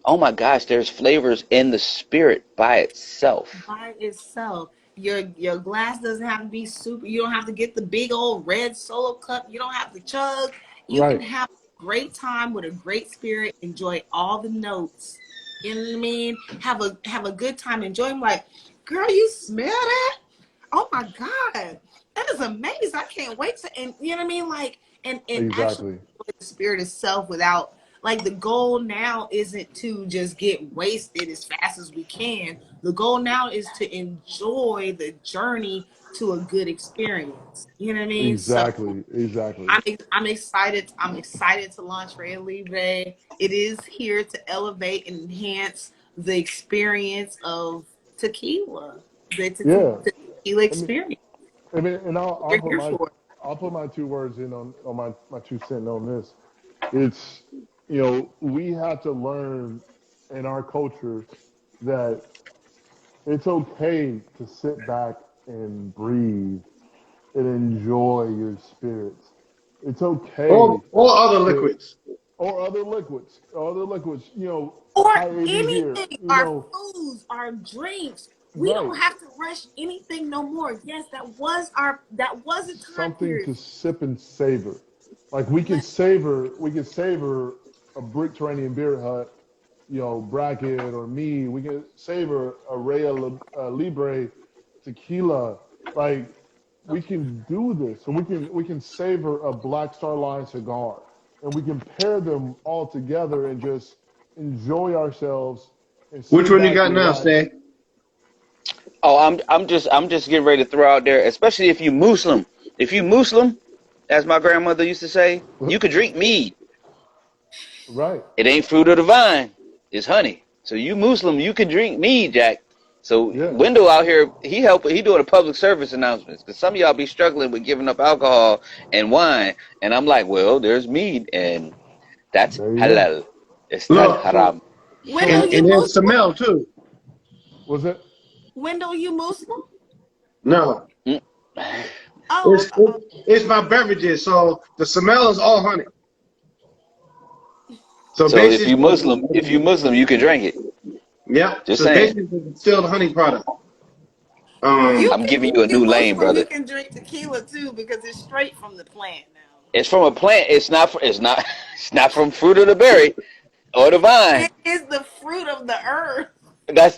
oh my gosh, there's flavors in the spirit by itself. By itself. Your glass doesn't have to be super. You don't have to get the big old red solo cup. You don't have to chug. You can Right. have a great time with a great spirit. Enjoy all the notes. You know what I mean? Have a good time. Enjoy them. Like, girl, you smell that? Oh my God, that is amazing. I can't wait to. And you know what I mean? Like, and actually Exactly. enjoy the spirit itself without. Like, the goal now isn't to just get wasted as fast as we can. The goal now is to enjoy the journey to a good experience. You know what I mean? So Exactly. Exactly. I'm excited. I'm excited to launch Reya Libre. It is here to elevate and enhance the experience of tequila. Yeah. The tequila I mean, experience. and I'll We're put here my for it. 2 words in on my 2 cents on this. It's, we have to learn in our culture that it's okay to sit back and breathe and enjoy your spirits. It's okay Or other to, liquids. or other liquids, Or high ABV beer, anything, our foods, our drinks. We right. don't have to rush anything no more. Yes, that was a time Something period. to sip and savor. Like we can savor a brick Mediterranean beer hut, bracket or me. We can savor a Libre tequila. Like we can do this, and we can savor a Black Star Line cigar, and we can pair them all together and just enjoy ourselves and Which sit one you back, got now, relax. Stay? Oh, I'm just getting ready to throw out there, especially if you Muslim. If you Muslim, as my grandmother used to say, you could drink mead. Right. It ain't fruit of the vine, it's honey. So you Muslim, you can drink mead, Jack. So Yeah. Wendell out here, he doing a public service announcements because some of y'all be struggling with giving up alcohol and wine, and I'm like, well, there's mead, and that's There you go. halal. It's not Look, So haram. Wendell, so you and there's Muslim? Samel too. was it? Wendell, you Muslim? No, Mm. Oh, it's my beverages. So the Samel is all honey. So So if you basically, Muslim, you can drink it. yeah. Just So saying. basically, it's still the honey product. I'm giving you a you new lane, Muslim, you brother. can drink tequila too because it's straight from the plant now. It's from a plant. It's not from fruit of the berry or the vine. It is the fruit of the earth. That's